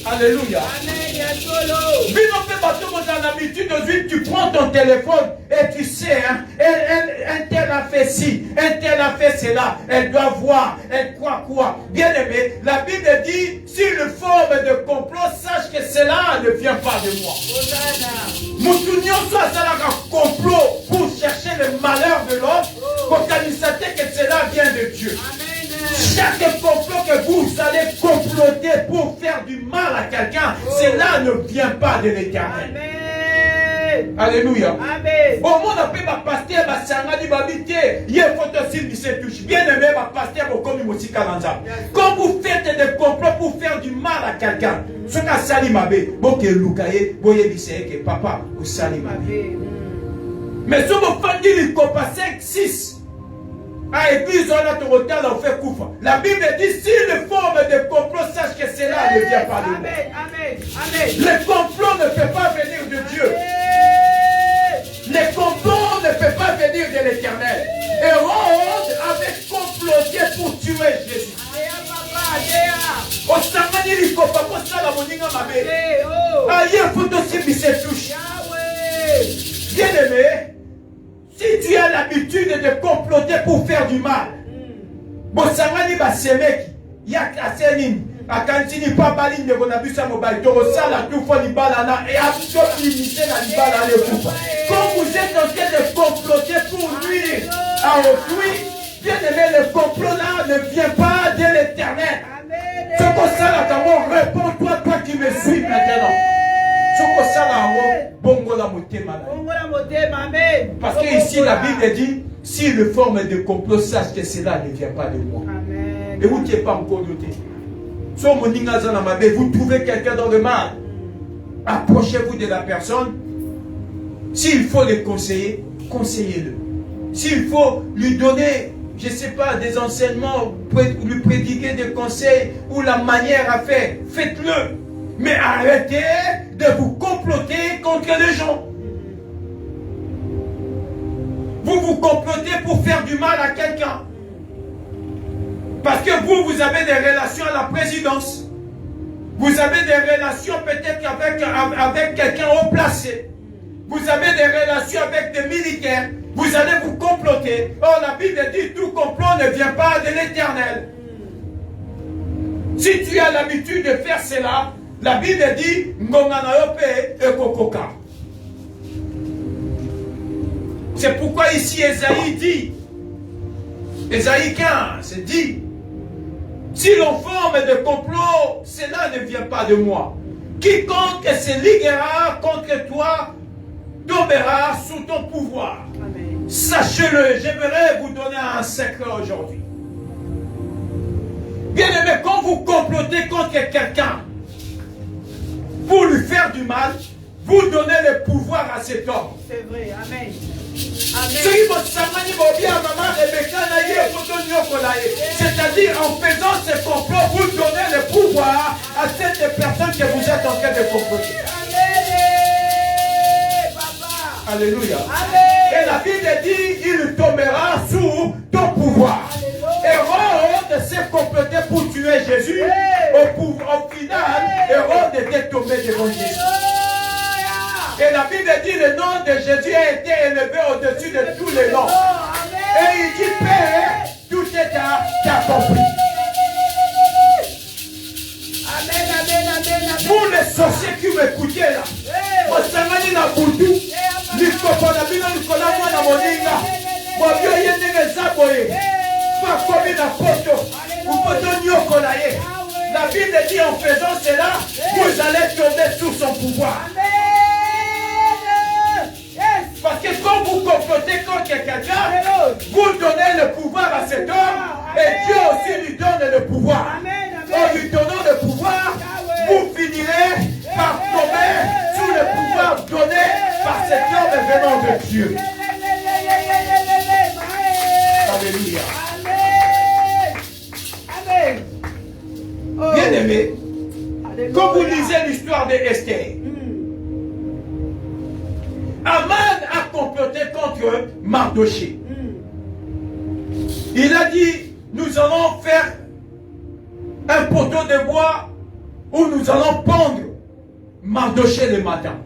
Alléluia. Amen. Bino fait bateau dans l'habitude de tu prends ton téléphone et tu sais, hein, un tel a fait ci, un tel a fait cela, elle doit voir, elle croit quoi. Bien aimé, la Bible dit, si une forme de complot, sache que cela ne vient pas de moi. Moutounion soit ça un complot pour chercher le malheur de l'autre, pour constater que cela vient de Dieu. Chaque complot que vous allez comploter pour faire du mal à quelqu'un, cela ne vient pas de l'Éternel. Alléluia. Amen. Au monde appelle ma pasteur, ma sangadi babité, il faut aussi me touche. Bien aimé, ma pasteur, au comme musique à quand vous faites des complots pour faire du mal à quelqu'un, ce qu'a sali mabé, bon que Lukaye, boye bise que papa, ou sali mabé. Mais si vous faites du copa 5, 6, à l'église, on a ton retard, on fait couvre. La Bible dit, si les formes de complot, sache que cela ne vient pas de Dieu. Amen. Le complot ne peut pas venir de Dieu. Les complots ne peuvent pas venir de l'Éternel. Hérode avait comploté pour tuer Jésus. Au samedi, il faut pas que ça la moninga mabé. Aïe, faut aussi bisser touche. Bien aimé, si tu as l'habitude de comploter pour faire du mal, bon samedi va s'aimer. Il y a classé ligne. A kantini pa baline de bonabus à mobile, ça la tout fois du balana et à tout limiter la libala les coups. Quand vous êtes en train de comploter pour nuire à autrui, bien aimé, le complot là ne vient pas de l'Éternel. Ce que ça là, comment réponds-toi, toi qui me suis maintenant. Ce que ça là, bongo la motema. Parce que ici la Bible dit, si le forme de complot, sache que cela ne vient pas de moi. Et vous qui n'êtes pas encore noté. Vous trouvez quelqu'un dans le mal, approchez-vous de la personne. S'il faut le conseiller, conseillez-le. s'il faut lui donner, je ne sais pas, des enseignements, lui prédiquer des conseils ou la manière à faire, faites-le. Mais arrêtez de vous comploter contre les gens. Vous vous complotez pour faire du mal à quelqu'un. Parce que vous avez des relations à la présidence. Vous avez des relations peut-être avec quelqu'un haut placé. Vous avez des relations avec des militaires. Vous allez vous comploter. Or, la Bible dit tout complot ne vient pas de l'Éternel. Si tu as l'habitude de faire cela, la Bible dit Ngonganayope et Kokoka. C'est pourquoi ici Ésaïe dit, Ésaïe 15 dit, si l'on forme de complot, cela ne vient pas de moi. Quiconque se liguera contre toi tombera sous ton pouvoir. Sachez-le, j'aimerais vous donner un secret aujourd'hui. Bien aimé, quand vous complotez contre quelqu'un pour lui faire du mal, vous donnez le pouvoir à cet homme. C'est vrai, amen. C'est-à-dire en faisant ce complot, vous donnez le pouvoir à cette personne que vous êtes en train de comploter. Alléluia. Et la Bible dit, il tombera sous ton pouvoir. Hérode s'est comploté pour tuer Jésus. Au final, Hérode était tombé devant Jésus. Et la Bible dit, le nom de Jésus a été élevé au-dessus de tous les noms. Et il dit, Père, tout est accompli. Amen, amen, amen. Vous les sorciers qui m'écoutez là, Osangani na Boutou, Nikopona Bino Nicolas Mwana Moninga, Mobio Yendenge Zaboye, Fakobi na Poto, Upoto Nyokolaye. La Bible dit en faisant cela, vous allez tomber sous son pouvoir. Parce que quand vous complotez contre quelqu'un, vous donnez le pouvoir à cet homme et Dieu aussi lui donne le pouvoir. En lui donnant le pouvoir, vous finirez par tomber sous le pouvoir donné par cet homme venant de Dieu. Alléluia. Bien aimé, quand vous lisez l'histoire d'Esther, Aman a comploté contre Mardoché. Il a dit, nous allons faire un poteau de bois où nous allons pendre Mardoché le matin.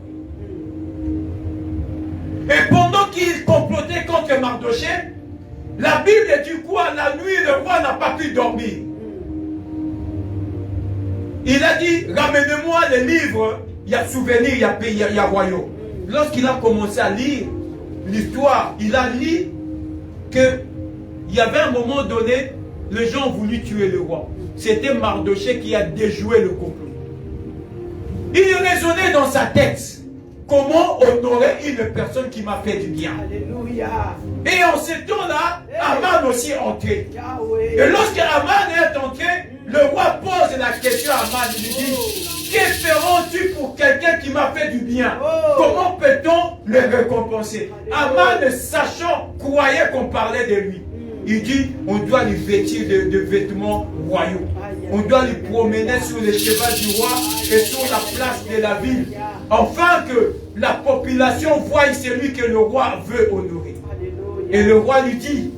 Et pendant qu'il complotait contre Mardoché, la Bible dit quoi? La nuit, le roi n'a pas pu dormir. Il a dit, ramenez-moi les livres, il y a souvenir, il y a pays, il y a royaume. Lorsqu'il a commencé à lire l'histoire, il a lu qu'il y avait un moment donné, les gens ont voulu tuer le roi. C'était Mardoché qui a déjoué le complot. Il raisonnait dans sa tête, comment honorer une personne qui m'a fait du bien. Alléluia. Et en ce temps-là, Aman aussi est entré. Et lorsque Aman est entré, le roi pose la question à Aman, il lui dit, que feras-tu pour quelqu'un qui m'a fait du bien? Comment peut-on le récompenser? Aman, sachant, croyait qu'on parlait de lui. Il dit, on doit lui vêtir de vêtements royaux. On doit lui promener sur le cheval du roi et sur la place de la ville. Afin que la population voie celui que le roi veut honorer. Et le roi lui dit,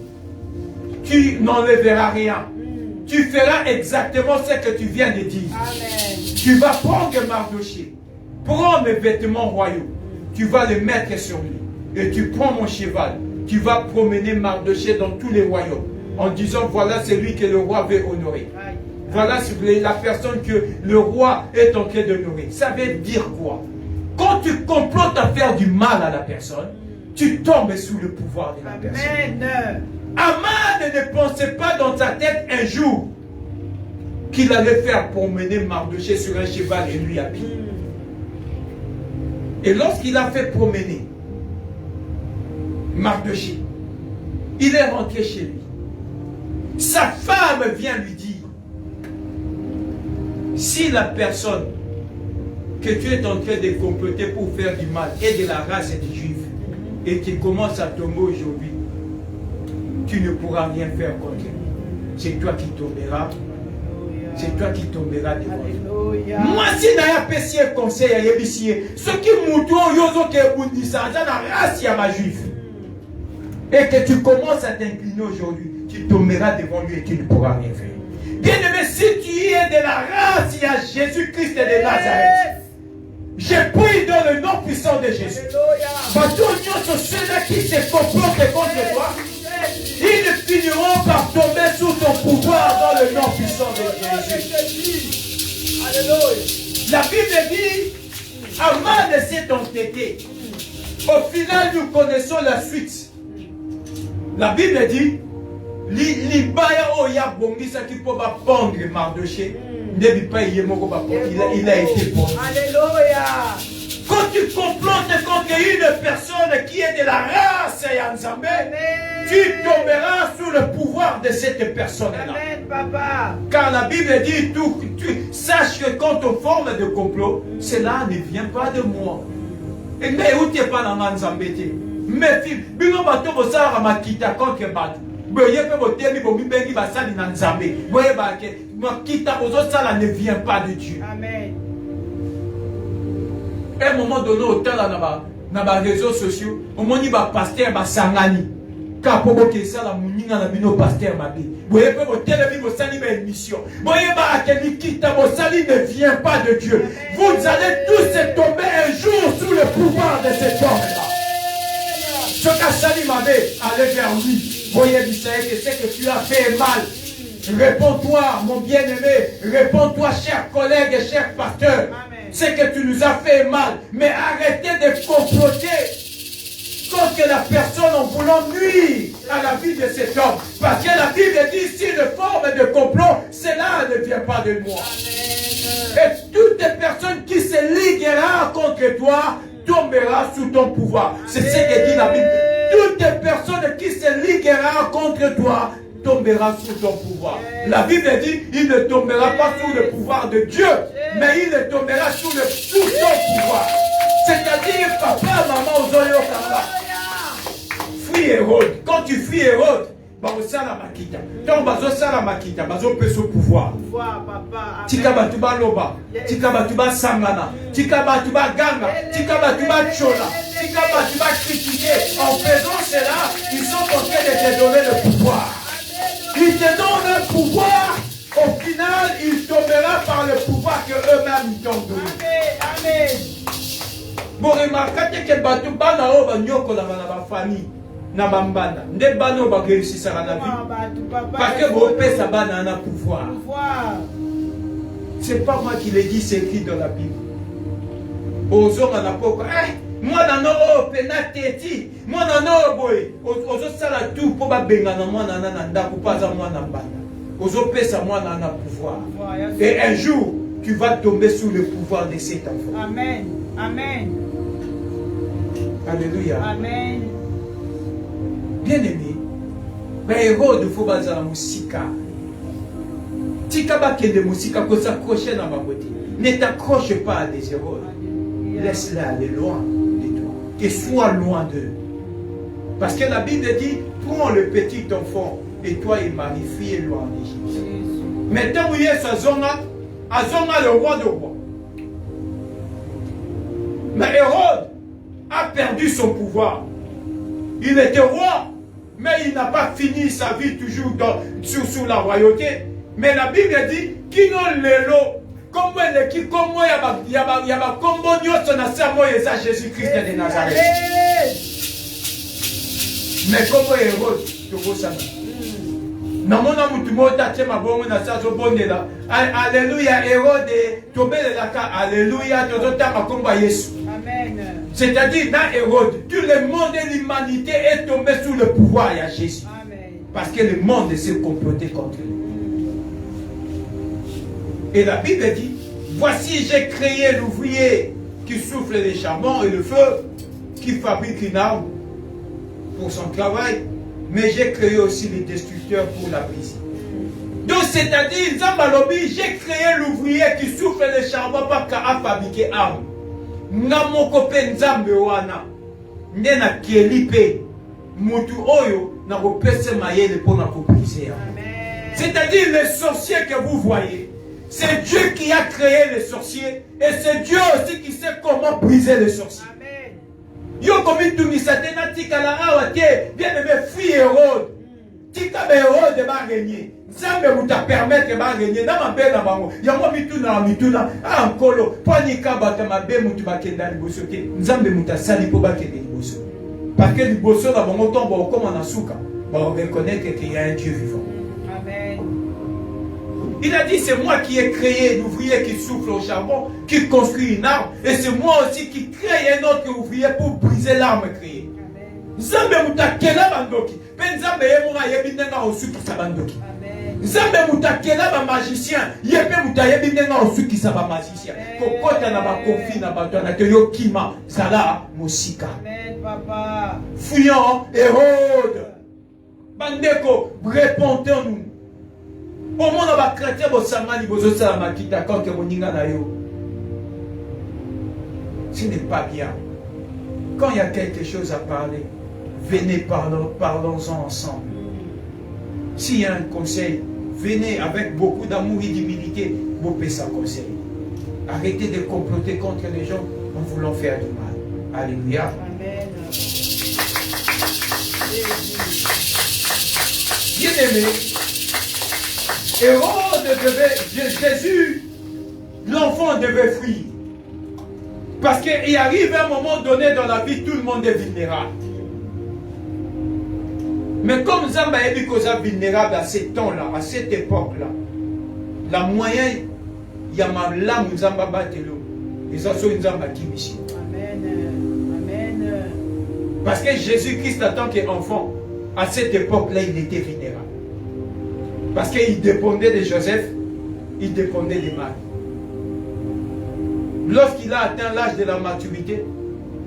tu n'enlèveras rien. Tu feras exactement ce que tu viens de dire. Tu vas prendre Mardoché, prends mes vêtements royaux, tu vas les mettre sur lui. Et tu prends mon cheval, tu vas promener Mardoché dans tous les royaumes. En disant, voilà celui que le roi veut honorer. Voilà la personne que le roi est en train d'honorer. Ça veut dire quoi? Quand tu complotes à faire du mal à la personne, tu tombes sous le pouvoir de la personne. Aman ne pensait pas dans sa tête un jour qu'il allait faire promener Mardoché sur un cheval et lui habiller. Et lorsqu'il a fait promener Mardoché, il est rentré chez lui. Sa femme vient lui dire, si la personne que tu es en train de comploter pour faire du mal est de la race des Juifs et qui commence à tomber aujourd'hui, tu ne pourras rien faire contre lui. C'est toi qui tomberas. C'est toi qui tomberas devant lui. Moi, si je n'ai pas si un conseil à Yébissi, ce qui mouton, yozo qui est bundissa, ça n'a rien si à ma juif. Et que tu commences à t'incliner aujourd'hui, tu tomberas devant lui et tu ne pourras rien faire. Bien-aimé, si tu es de la race, il y a Jésus-Christ de Nazareth. Je prie dans le nom puissant de Jésus. Ceux-là qui se complotent contre toi, ils finiront par tomber sous ton pouvoir dans le nom puissant de Jésus. Alléluia. La Bible dit, avant de s'être entêté, au final nous connaissons la suite. La Bible dit, l'ibaya oya bongisa qui peut pendre Mardoché, il a été pendu. Alléluia. Quand tu complotes contre une personne qui est de la race Yanzambe, tu tomberas sous le pouvoir de cette personne-là. Amen, papa. Car la Bible dit, sache que quand on forme de complot, cela ne vient pas de moi. Et mais où tu n'es pas dans Yanzambe? Mais bino bato bosala makita contre bato. Boye pe botemi bomi bengi basali na Nzambe. Boye ba ke makita bozo sala ne vient pas de Dieu. Amen. À un moment donné, au temps dans les réseaux sociaux, au moment où il y a pasteur Sangani, quand il y a la mouninga na bino pasteur Mabi, vous voyez que votre télévision vous sali une émission. Vous voyez que Nikita Bossali ne vient pas de Dieu. Vous allez tous tomber un jour sous le pouvoir de cet homme-là. Ce qu'a sali Mabi, allez vers lui. Voyez Misaël, c'est que tu as fait mal. Réponds-toi, mon bien-aimé. Réponds-toi, cher collègue et cher pasteur. C'est que tu nous as fait mal. Mais arrêtez de comploter contre la personne en voulant nuire à la vie de cet homme. Parce que la Bible dit, si une forme de complot, cela ne vient pas de moi. Amen. Et toute personne qui se liguera contre toi tombera sous ton pouvoir. C'est ce que dit la Bible. Toute personne qui se liguera contre toi tombera sous ton pouvoir. La Bible dit, il ne tombera pas sous le pouvoir de Dieu, mais il ne tombera sous ton pouvoir. C'est-à-dire, papa, maman, Ozoyo Kamba. Fuis Hérode. Quand tu fuis Hérode, Baosala Makita. Quand Bazosala Makita, Bazo peut ce pouvoir. Tika Batuba Loba, Tika Batuba Sangana, Tika Batuba Ganga, Tika Batuba Chola, Tika Batuba critiquer. En faisant cela, ils sont en train de te donner le pouvoir. Ils te donnent le pouvoir. Au final, il tombera par le pouvoir que eux-mêmes t'ont donné. Amen. Bon, remarquez que Batu Bana Oba Nyoko la famille. Na bambana. Nde bano ba réussir ça la vie. Parce que vous pèse ça bana na pouvoir. C'est pas moi qui l'ai dit, c'est écrit dans la Bible. Ozo na poko. Moi na no penateti. Moi na no boy. Ozo sala tout pour ba benga na moi na ndako pas à moi na bana. Ozo pèse moi na pouvoir. Et un jour, tu vas tomber sous le pouvoir de cet enfant. Amen. Amen. Alléluia. Amen. Bien-aimé, mais Hérode, il faut baser la musique. Tika bakende musique, qu'on s'accroche dans ma beauté. Ne t'accroche pas à des Hérodes. Laisse-les aller loin de toi. Et sois loin d'eux. Parce que la Bible dit, prends le petit enfant et toi et marie-fille loin d'Égypte. Maintenant, où il est Azonga le roi de roi. Mais Hérode a perdu son pouvoir. Il était roi, mais il n'a pas fini sa vie toujours sous la royauté. Mais la Bible dit qu'il n'a l'élo. Comment il y a combo nyoto na samo yeza Jésus-Christ de Nazareth. Mais comment Hérode tu vois ça? Namona mutu mota tema bongo na sazo bondela. Alléluia Hérode tobelela ka alléluia tozota makomba Yesu. Amen. C'est-à-dire dans Hérode, tout le monde et l'humanité est tombé sous le pouvoir de Jésus. Amen. Parce que le monde s'est comploté contre lui. Et la Bible dit, voici j'ai créé l'ouvrier qui souffle les charbons et le feu, qui fabrique une arme pour son travail, mais j'ai créé aussi les destructeurs pour la briser. Donc c'est-à-dire, Zambalobi, j'ai créé l'ouvrier qui souffle les charbons pour fabriquer arme. Namoko pe nzambe wana ndena kelipe mutu oyo na kopesa mayele pour na briser. C'est-à-dire les sorciers que vous voyez, c'est Dieu qui a créé les sorciers et c'est Dieu aussi qui sait comment briser les sorciers. Yo komi tungisate na tika la awa te bien aimé fille Hérode. Tika be Hérode ba régner. Nzambe muta permettre ba régner na mabe na bango. Yango mituna ankolo panika bata mabe mutu bakenda liboso te. Nzambe muta sali po bakende liboso. Parce que liboso na bango tombo comme na suka. Ba reconnaître qu'il y a un Dieu vivant. Amen. Il a dit, c'est moi qui ai créé l'ouvrier qui souffle au charbon, qui construit une arme, et c'est moi aussi qui crée un autre ouvrier pour briser l'arme créée. Nzambe mutakela bandoki, pe nzambe yemuna yebinenga osukisa bandoki. Nzambe mutakela ba magicien, yepe mutayebinenga osukisa ba magicien. Kokota na ba konfi na bato na teyo kima zala musika. Amen, papa. Fuyant Hérode. Bandeko, répondons-nous. Au monde va chrétien bosamani bozo salama kita quand que moninga na yo. Ce n'est pas bien. Quand il y a quelque chose à parler, venez parlons-en ensemble. S'il y a un conseil, venez avec beaucoup d'amour et d'humilité, vous pouvez ça conseil. Arrêtez de comploter contre les gens en voulant faire du mal. Alléluia. Amen. Bien aimé, Hérode devait, Jésus, l'enfant devait fuir. Parce qu'il arrive un moment donné dans la vie, tout le monde est vulnérable. Mais comme Zamba est vulnérable à ce temps-là, à cette époque-là, la moyenne, il y a ma lame Zamba Batelo. Et ça, c'est une Zamba qui ici. Amen. Amen. Parce que Jésus-Christ, en tant qu'enfant, à cette époque-là, il était vulnérable. Parce qu'il dépendait de Joseph, il dépendait de Marie. Lorsqu'il a atteint l'âge de la maturité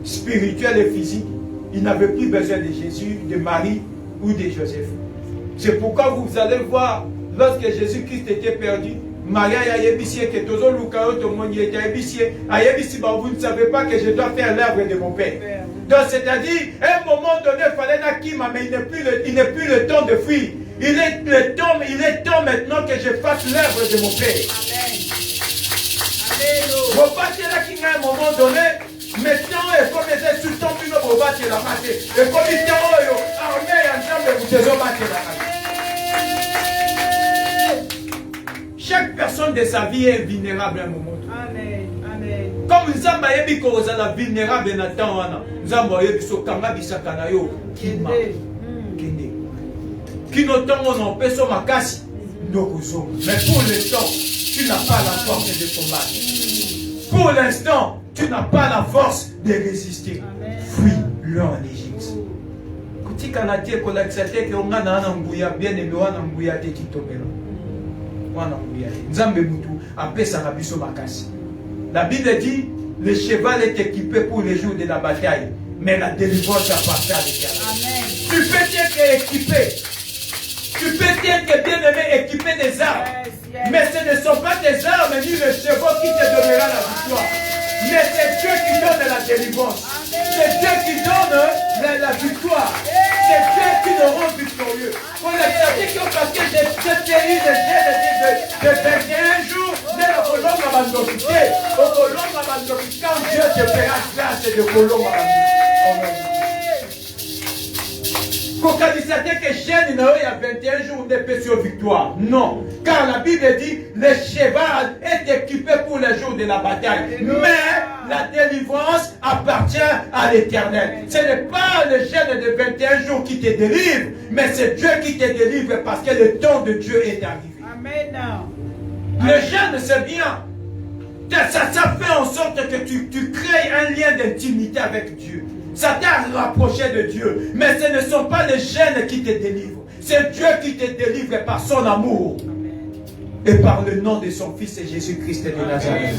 spirituelle et physique, il n'avait plus besoin de Jésus, de Marie ou de Joseph. C'est pourquoi vous allez voir, lorsque Jésus-Christ était perdu, Maria a yébissé que Tozo Lukayo Tomoni était yébissé, a yébissé, vous ne savez pas que je dois faire l'œuvre de mon Père. Donc c'est-à-dire, à un moment donné, il fallait Nakima, mais il n'est plus le temps de fuir. Il est temps maintenant que je fasse l'œuvre de mon Père. Vous battez là qui à un moment donné, maintenant il faut que je suis tombé pour battre la masse. Et comme il dit, armée ensemble, vous devez battre la masse. Chaque personne de sa vie est vulnérable à un moment donné. Amen. Amen. Comme Nzamba yebi ko ozala vulnérable na temps wana, Nzamba yebi so kanga bisaka na yo kima. Kende. Kino tongo na peso makasi ndokuzo. Mais pour l'instant, tu n'as pas la force de combattre. Pour l'instant, tu n'as pas la force de résister. Fuis-le en Égypte. Kutika na tie ko laksate ke onga na nguya bien aimé wana nguya te kitobelo. La Bible dit, le cheval est équipé pour les jours de la bataille, mais la délivrance appartient à l'Éternel. Tu peux être équipé, tu peux être bien aimé, équipé des armes, mais ce ne sont pas des armes ni le cheval qui te donnera la victoire, mais c'est Dieu qui donne la délivrance, c'est Dieu qui donne la victoire. C'est Dieu qui nous rend victorieux. Pour l'accepter que parce que j'ai eu de 21 jours, mais le colombe à bandocité, au colombe à bandocité, quand Dieu te fera grâce de colombe à bandocité. Quand il s'était que Jeanne il y a 21 jours de paix sur victoire. Non. Car la Bible dit le cheval est équipé pour les jours de la bataille. Mais la délivrance appartient à l'Éternel. Ce n'est pas le jeûne de 21 jours qui te délivre, mais c'est Dieu qui te délivre parce que le temps de Dieu est arrivé. Amen. Le jeûne, c'est bien. Ça fait en sorte que tu crées un lien d'intimité avec Dieu. Ça t'a rapproché de Dieu. Mais ce ne sont pas les gènes qui te délivrent. C'est Dieu qui te délivre par son amour. Amen. Et par le nom de son Fils Jésus-Christ de Nazareth.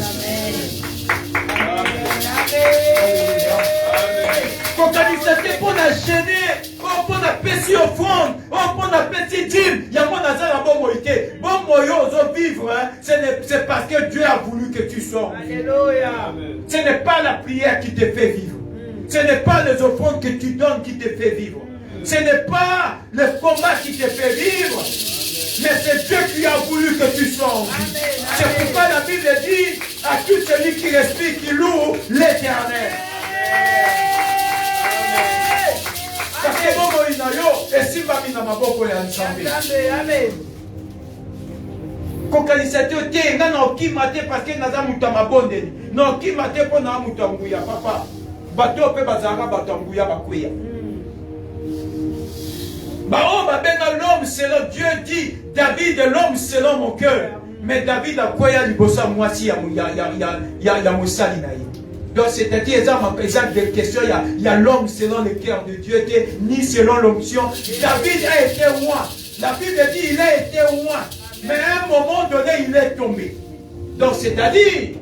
Quand il s'était pour la gêner, pour la péter offrande, pour la péter dîme, il y a mon azar à bon moïté. Bon moïse vivre, c'est parce que Dieu a voulu que tu sois. Alléluia. Ce n'est pas la prière qui te fait vivre. Ce n'est pas les offrandes que tu donnes qui te fait vivre. Ce n'est pas le combat qui te fait vivre, mais c'est Dieu qui a voulu que tu sois en vie. C'est pourquoi la Bible dit à tout celui qui respire, qui loue l'Éternel. Parce que bon, et si va mis dans ma boko et ensemble. Amen. Kokalisate te ngana okimate parce que naza muta mabondeli. No okimate po na muta nguya papa. Bato pe bazanga bato nguya bakuya. Bao babenga l'homme selon Dieu dit David l'homme selon mon cœur. Mais David a quoi ya libosa mwasi ya musali na ye. Donc c'est-à-dire exemple de question il y a l'homme selon le cœur de Dieu ni selon l'onction. David a été roi. La Bible dit il a été roi. Mais à un moment donné, il est tombé. Donc, c'est-à-dire,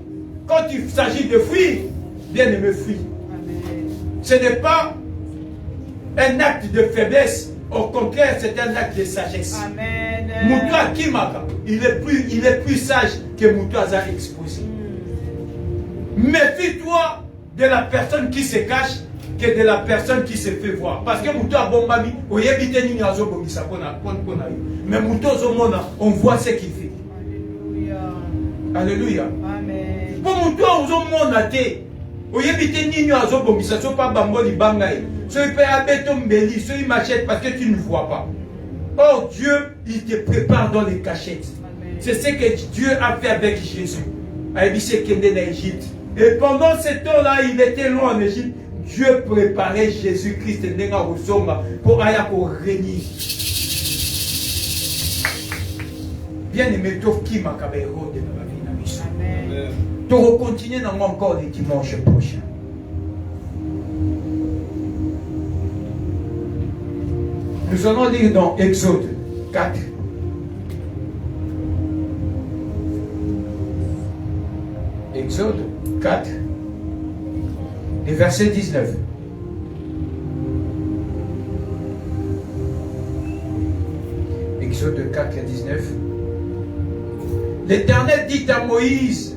quand il s'agit de fuir, bien aimé, fuir. Ce n'est pas un acte de faiblesse. Au contraire, c'est un acte de sagesse. Amen. Moutoua Kimaka, il est plus sage que Moutoua a exposé. Méfie-toi de la personne qui se cache que de la personne qui se fait voir. Parce que Moutoua Bombami, mais Moutoua Zomona, on voit ce qu'il fait. Alléluia. Amen. Pour Moutoua Zomona, parce que tu ne vois pas. Or Dieu, il te prépare dans les cachettes. C'est ce que Dieu a fait avec Jésus. Et pendant ce temps-là, il était loin en Égypte. Dieu préparait Jésus-Christ pour aller régner. Bien aimé, qui m'a de la vie. Tu continuer dans encore le dimanche prochain. Nous allons lire dans Exode 4. Exode 4. Et verset 19. Exode 4 et 19. L'Éternel dit à Moïse,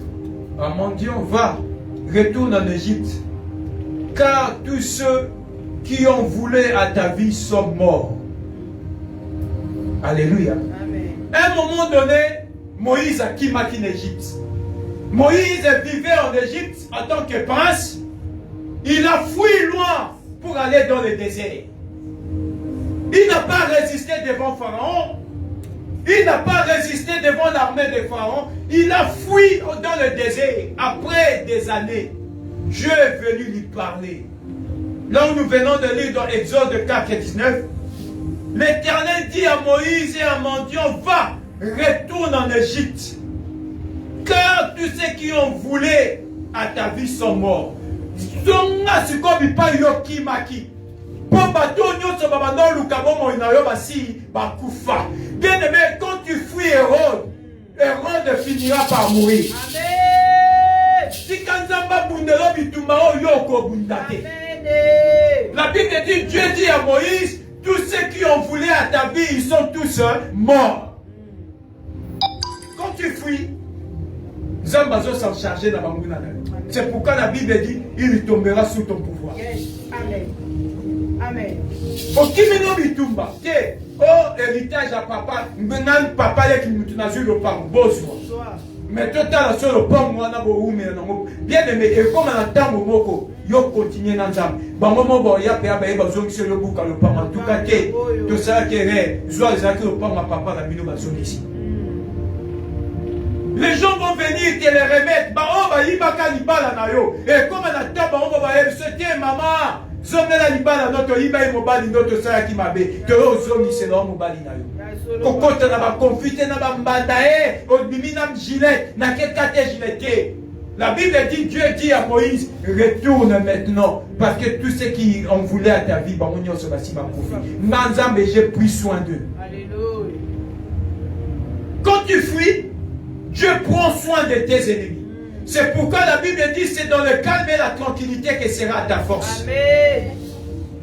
à Mendion, va, retourne en Égypte, car tous ceux qui ont voulu à ta vie sont morts. Alléluia. Amen. À un moment donné, Moïse a quitté l'Égypte. Moïse vivait en Égypte en tant que prince. Il a fui loin pour aller dans le désert. Il n'a pas résisté devant Pharaon. Il n'a pas résisté devant l'armée de Pharaon. Il a fui dans le désert. Après des années, Dieu est venu lui parler. Là où nous venons de lire dans Exode 4 et 19, l'Éternel dit à Moïse et à Mendion, va, retourne en Égypte. Car tous ceux qui ont voulu à ta vie sont morts. Bien aimé, quand tu fuis Hérode, Hérode finira par mourir. Amen. La Bible dit, Dieu dit à Moïse, tous ceux qui ont voulu à ta vie, ils sont tous morts. Quand tu fuis, Zambazo s'en charger dans la. C'est pourquoi la Bible dit, il tombera sous ton pouvoir. Yes. Amen. Amen. Oh, héritage à papa, maintenant papa est qui nous a vu le pan, bonsoir. Mais tout à l'heure, le pan, moi, bien aimé, et comme on attend au moko, yo continue dans l'âme. Bon, moment, il y a besoin sur le bouc à le pan, en tout cas, tout ça qui est, soit les acquis au pan, ma papa, la bino, ici. Les gens vont venir te les remettre. Et comme on attend, on va dire, maman, zomela libala notre iba mobali notre sala qui m'a bé. Tu as zomi c'est l'homme mobali na yo. Kokota na ba confité na ba mbanda odimi na gilet na kekate gilet. La Bible dit, Dieu dit à Moïse, retourne maintenant, parce que tous ceux qui ont voulu à ta vie, j'ai pris soin d'eux. Alléluia. Quand tu fuis, Dieu prend soin de tes ennemis. C'est pourquoi la Bible dit, c'est dans le calme et la tranquillité que sera ta force. Amen.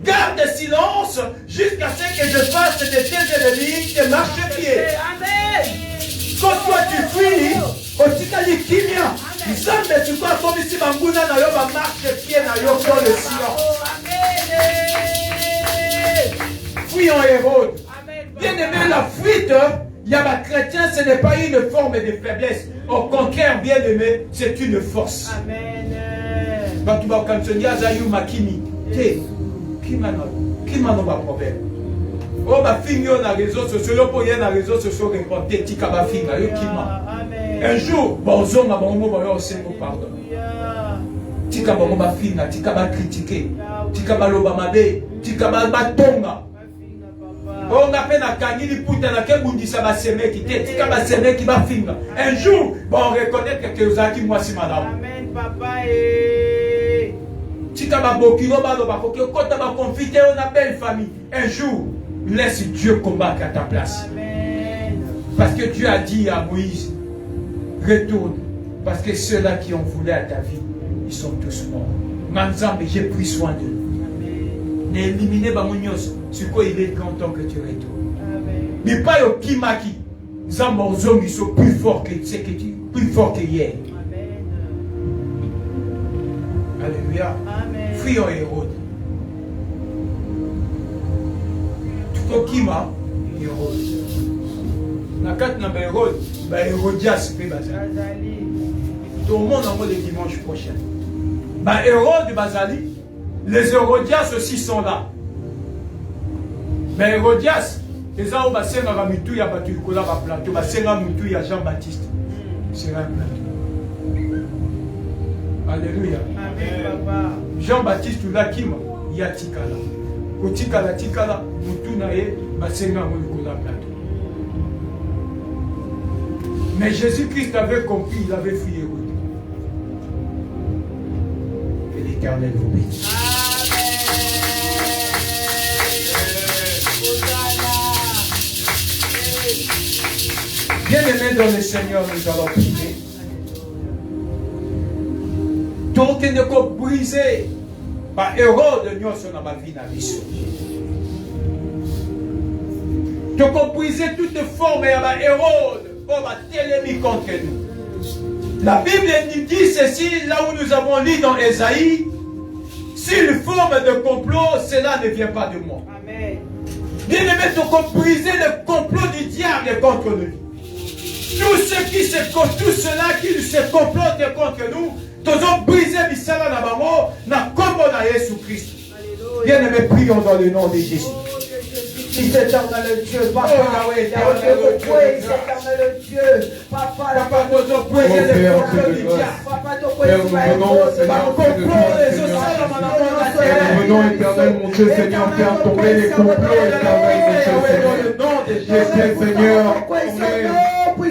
Garde silence jusqu'à ce que je fasse de tes ennemis tes marchepieds. Amen. Quand toi tu fuis, aussi qu'à l'ikimia, Zambe tu crois comme si Banguna na yo va marchepied na yo dans le silence. Amen. fuis en Hérode. Amen. Bien aimé, la fuite, il y a ma chrétien, ce n'est pas une forme de faiblesse. Au contraire, bien aimé, c'est une force. Amen. Quand tu vas cantonner à Zayou Makini, qui m'a nommé problème? Oh, ma fille, on a réseaux sociaux, pour y avoir des réseaux sociaux répondés, tika ma fille, qui m'a. Un jour, bon, on a bon, on va aussi pardon. Tika ma fille, tika ma critiquer, tika ma loba mabe, tika ma batonga. On a peine à gagner les poutres dans laquelle vous dites ça va s'aimer qui t'est, tika va s'aimer qui va finir. Un jour, bon, on reconnaît que vous avez dit moi si madame. Amen, papa. Tika ma bokiro ba loba, faut que quand tu vas confiter une belle famille. Un jour, laisse Dieu combattre à ta place. Amen. Parce que Dieu a dit à Moïse, retourne. Parce que ceux-là qui ont voulu à ta vie, ils sont tous morts. Manzambe, j'ai pris soin d'eux. N'éliminer Bamonios, sur quoi il est content que tu retournes. Mais pas au Kimaki. Zambozong, ils sont plus forts que hier. Amen. Alléluia. Amen. Fuis en Hérode. Tout au Kima, Hérode. La carte n'a pas Hérode, Hérodias fait bazar. Azali. Tout le monde en le dimanche prochain. Hérode Bazali, les Hérodias aussi sont là. Mais Hérodias, les gens qui sont là, ils ont battu le plateau, ils ont battu Jean-Baptiste. C'est un plateau. Alléluia. Amen, papa. Jean-Baptiste, tu l'as qui il y a Tikala. Au Tikala, Tikala, Moutou Naye, Basenga, Moukoula plateau. Mais Jésus-Christ avait compris, il avait fui Hérode. Que l'Éternel vous bénisse. Bien-aimés dans le Seigneur, nous allons prier. Donc, il ne peut briser par Hérode de Dieu sur ma vie dans l'issue. Tu peux briser toute forme et ma Hérode pour ma télémie contre nous. La Bible nous dit ceci, là où nous avons lu dans Ésaïe, s'il forme de complot, cela ne vient pas de moi. Amen. Bien-aimés, tu peux briser le complot du diable contre nous. Tous ceux-là qui se complotent contre nous, nous avons brisé Bissala Nabamo, na combo na Jésus-Christ. Bien-aimés, prions dans le nom de Jésus. Fils éternel Dieu, Papa, éternel Dieu, Papa, nous avons brisé le complot du diable. Papa, Père, nous venons, Seigneur, nous venons, éternel, mon Dieu, Seigneur, faire tomber les complots, éternel, mon Dieu, Seigneur,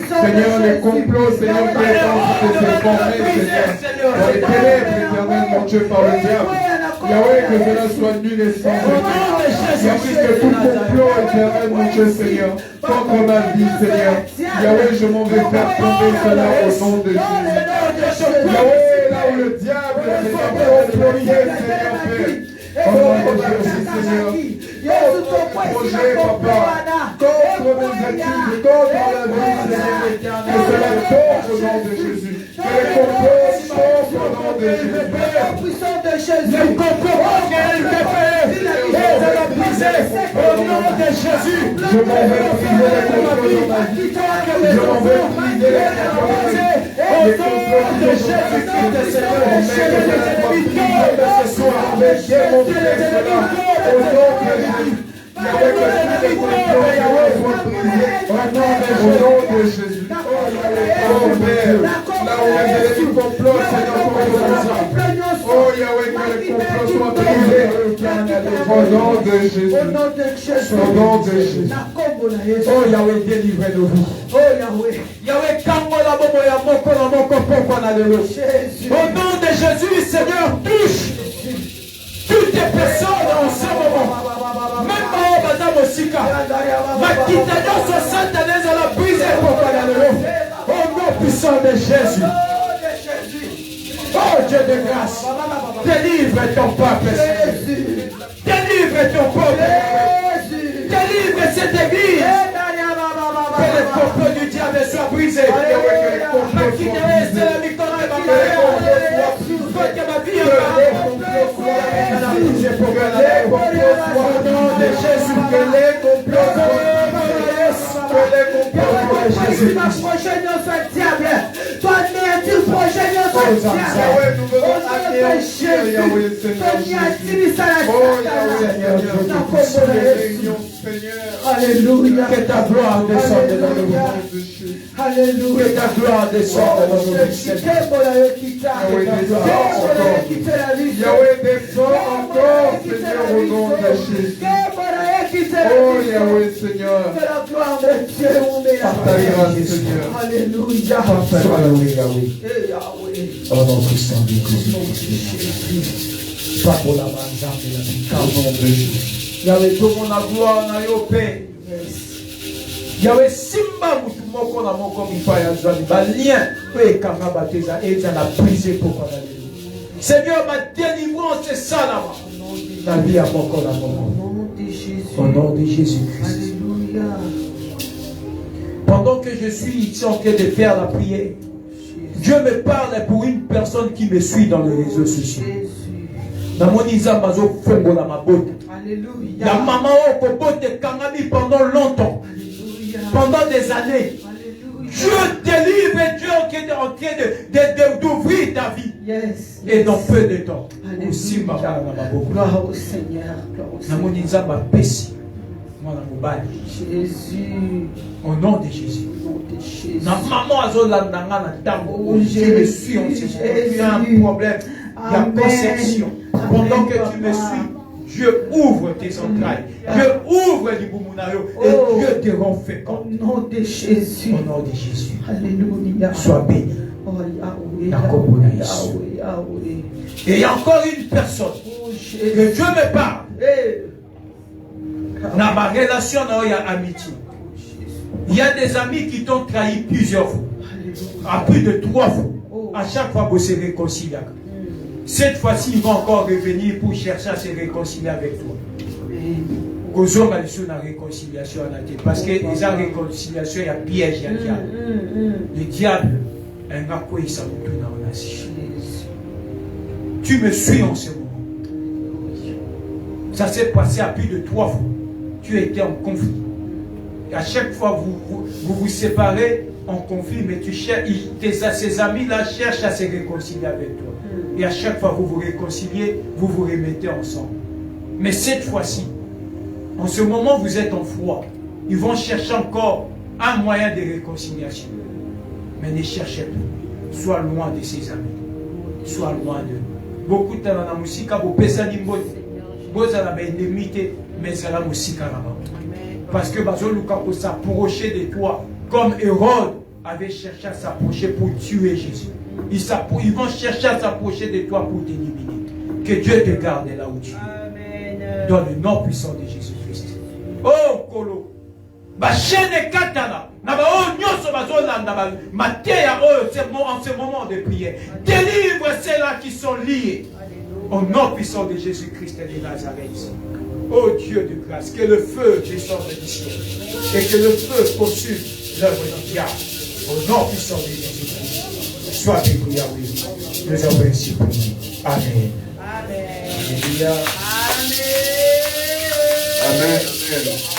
Seigneur, les complots, Seigneur, qui est se former, Seigneur, dans les ténèbres, éternel, mon Dieu, par le diable. Yahweh, que cela soit nul et sans effet. Merci que tout complot, éternel, mon Dieu, Seigneur, contre ma vie, Seigneur. Yahweh, je m'en vais faire tomber cela au nom de Jésus. Yahweh, là où le diable, Seigneur, Seigneur, Père. Au nom de Jésus, Seigneur. Projet, Papa, contre mes études, contre la vie, Seigneur, que cela tombe au nom de Jésus. Que les complots tombent au nom de Jésus. Le complot au nom de Jésus. Je m'en vais briser les complots dans ma vie. Je m'en vais briser les complots de Jésus-Christ, Seigneur. Ce soir, avec mon Dieu, au nom de Jésus. Yahweh, que tous les complots soient brisés au nom de Jésus. Oh Père, là où les ennemis complotent, Seigneur, oh Yahweh, que les complots soient brisés au nom de Jésus. Au nom de Jésus. Oh Yahweh, délivrez-nous. Oh Yahweh. Yahweh, Kamola Bobo ya Moko na Moko Poko na Lelo. Au nom de Jésus, Seigneur, touche toutes les personnes en ce moment. Même au Madame Osika. Ma quittadon sur Satané à la brise pour Lelo. Au nom puissant de Jésus. Oh Dieu de grâce. Délivre ton peuple. Délivre ton peuple. Délivre cette église. Que le complot du diable soit brisé. Que ma vie Jésus, que les complots soient brisés. Que les complots soient Jésus. Toi, projet de ce diable. Toi, tu projet de ce diable. Yahweh, nous venons Au nom de anéantir, Yahweh, Jésus. Seigneur Toi, Jésus. tu as Oh, Yahweh, Seigneur Jésus. Sur les réunions, Seigneur. Alléluia. Que ta gloire descende dans nos vies. Alléluia. Que ta gloire descende dans nos vies. Yahweh, descends encore, Seigneur, au nom de Jésus. Oh, Yahweh, Seigneur. Par ta grâce, Seigneur. Alléluia. Sois loué, Yahweh. Yahweh. Au nom puissant de Jésus. Pas pour la manzane de la vie. Au nom de Jésus. Yahweh, tout le monde a gloire na yo Père. Yahweh, simba mutu moko na moko mipa ya zali ba lien pe kanga bateza eza na brisé pour qu'on a. Seigneur, ma délivrance c'est ça là-bas. La vie à moko na moko. Au nom de Jésus-Christ. Alléluia. Pendant que je suis ici en train de faire la prière, Dieu me parle pour une personne qui me suit dans les réseaux sociaux. Alléluia. La maman au kobote kangami pendant longtemps, pendant des années. Dieu délivre et Dieu est en train d'ouvrir ta vie. Yes. Et dans peu de temps. Aussi, Gloire au Seigneur. Gloire au Seigneur. Jésus. Au nom de Jésus. Au nom de Jésus. Na maman azolandanga na tango. Oh, Tu me suis en ce moment. Tu as un problème. Il y a conception. Pendant que tu me suis, Dieu ouvre tes entrailles. Dieu ouvre les boumunayo. Et Dieu te rend fécond. Au nom de Jésus. Au nom de Jésus. Alléluia. Sois béni. Oh, Yahweh. Yahweh. Yahweh. Yahweh. Et il y a encore une personne Oh, que Jésus. Dieu me parle. Eh. Dans ma relation, il y a amitié. Il y a des amis qui t'ont trahi plusieurs fois. À plus de 3 fois. À chaque fois, vous se réconciliez. Cette fois-ci, ils vont encore revenir pour chercher à se réconcilier avec toi. Parce que les réconciliation, il y a piège, il y a diable. Le diable, un gars quoi il s'en retourne en Asie. Tu me suis en ce moment. Ça s'est passé à plus de 3 fois. Tu étais en conflit. Et à chaque fois, vous séparez en conflit, mais tu cherches, ces amis-là cherchent à se réconcilier avec toi. Et à chaque fois, vous vous réconciliez, vous vous remettez ensemble. Mais cette fois-ci, en ce moment, vous êtes en froid. Ils vont chercher encore un moyen de réconciliation. Mais ne cherchez plus. Sois loin de ces amis. Sois loin d'eux. Beaucoup de temps, dans la musique, vous pensez à l'immobilier. Vous avez une limite, mais c'est la musique là-bas. Parce que Bazoluka pour s'approcher de toi, comme Hérode avait cherché à s'approcher pour tuer Jésus. Ils vont chercher à s'approcher de toi pour t'éliminer. Que Dieu te garde là où tu es. Dans le nom puissant de Jésus-Christ. Oh, Kolo. Bachene katana. Naba oh nyoso bazolanda mateya oh en ce moment de prière. Délivre ceux-là qui sont liés. Au nom puissant de Jésus-Christ et de Nazareth. Oh Dieu de grâce, que le feu descende du ciel. Et que le feu consume l'œuvre du diable. Au nom puissant de Jésus-Christ. Sois béni, Yahweh. Nous avons ainsi prié. Amen. Amen. Alléluia. Amen. Amen. Amen.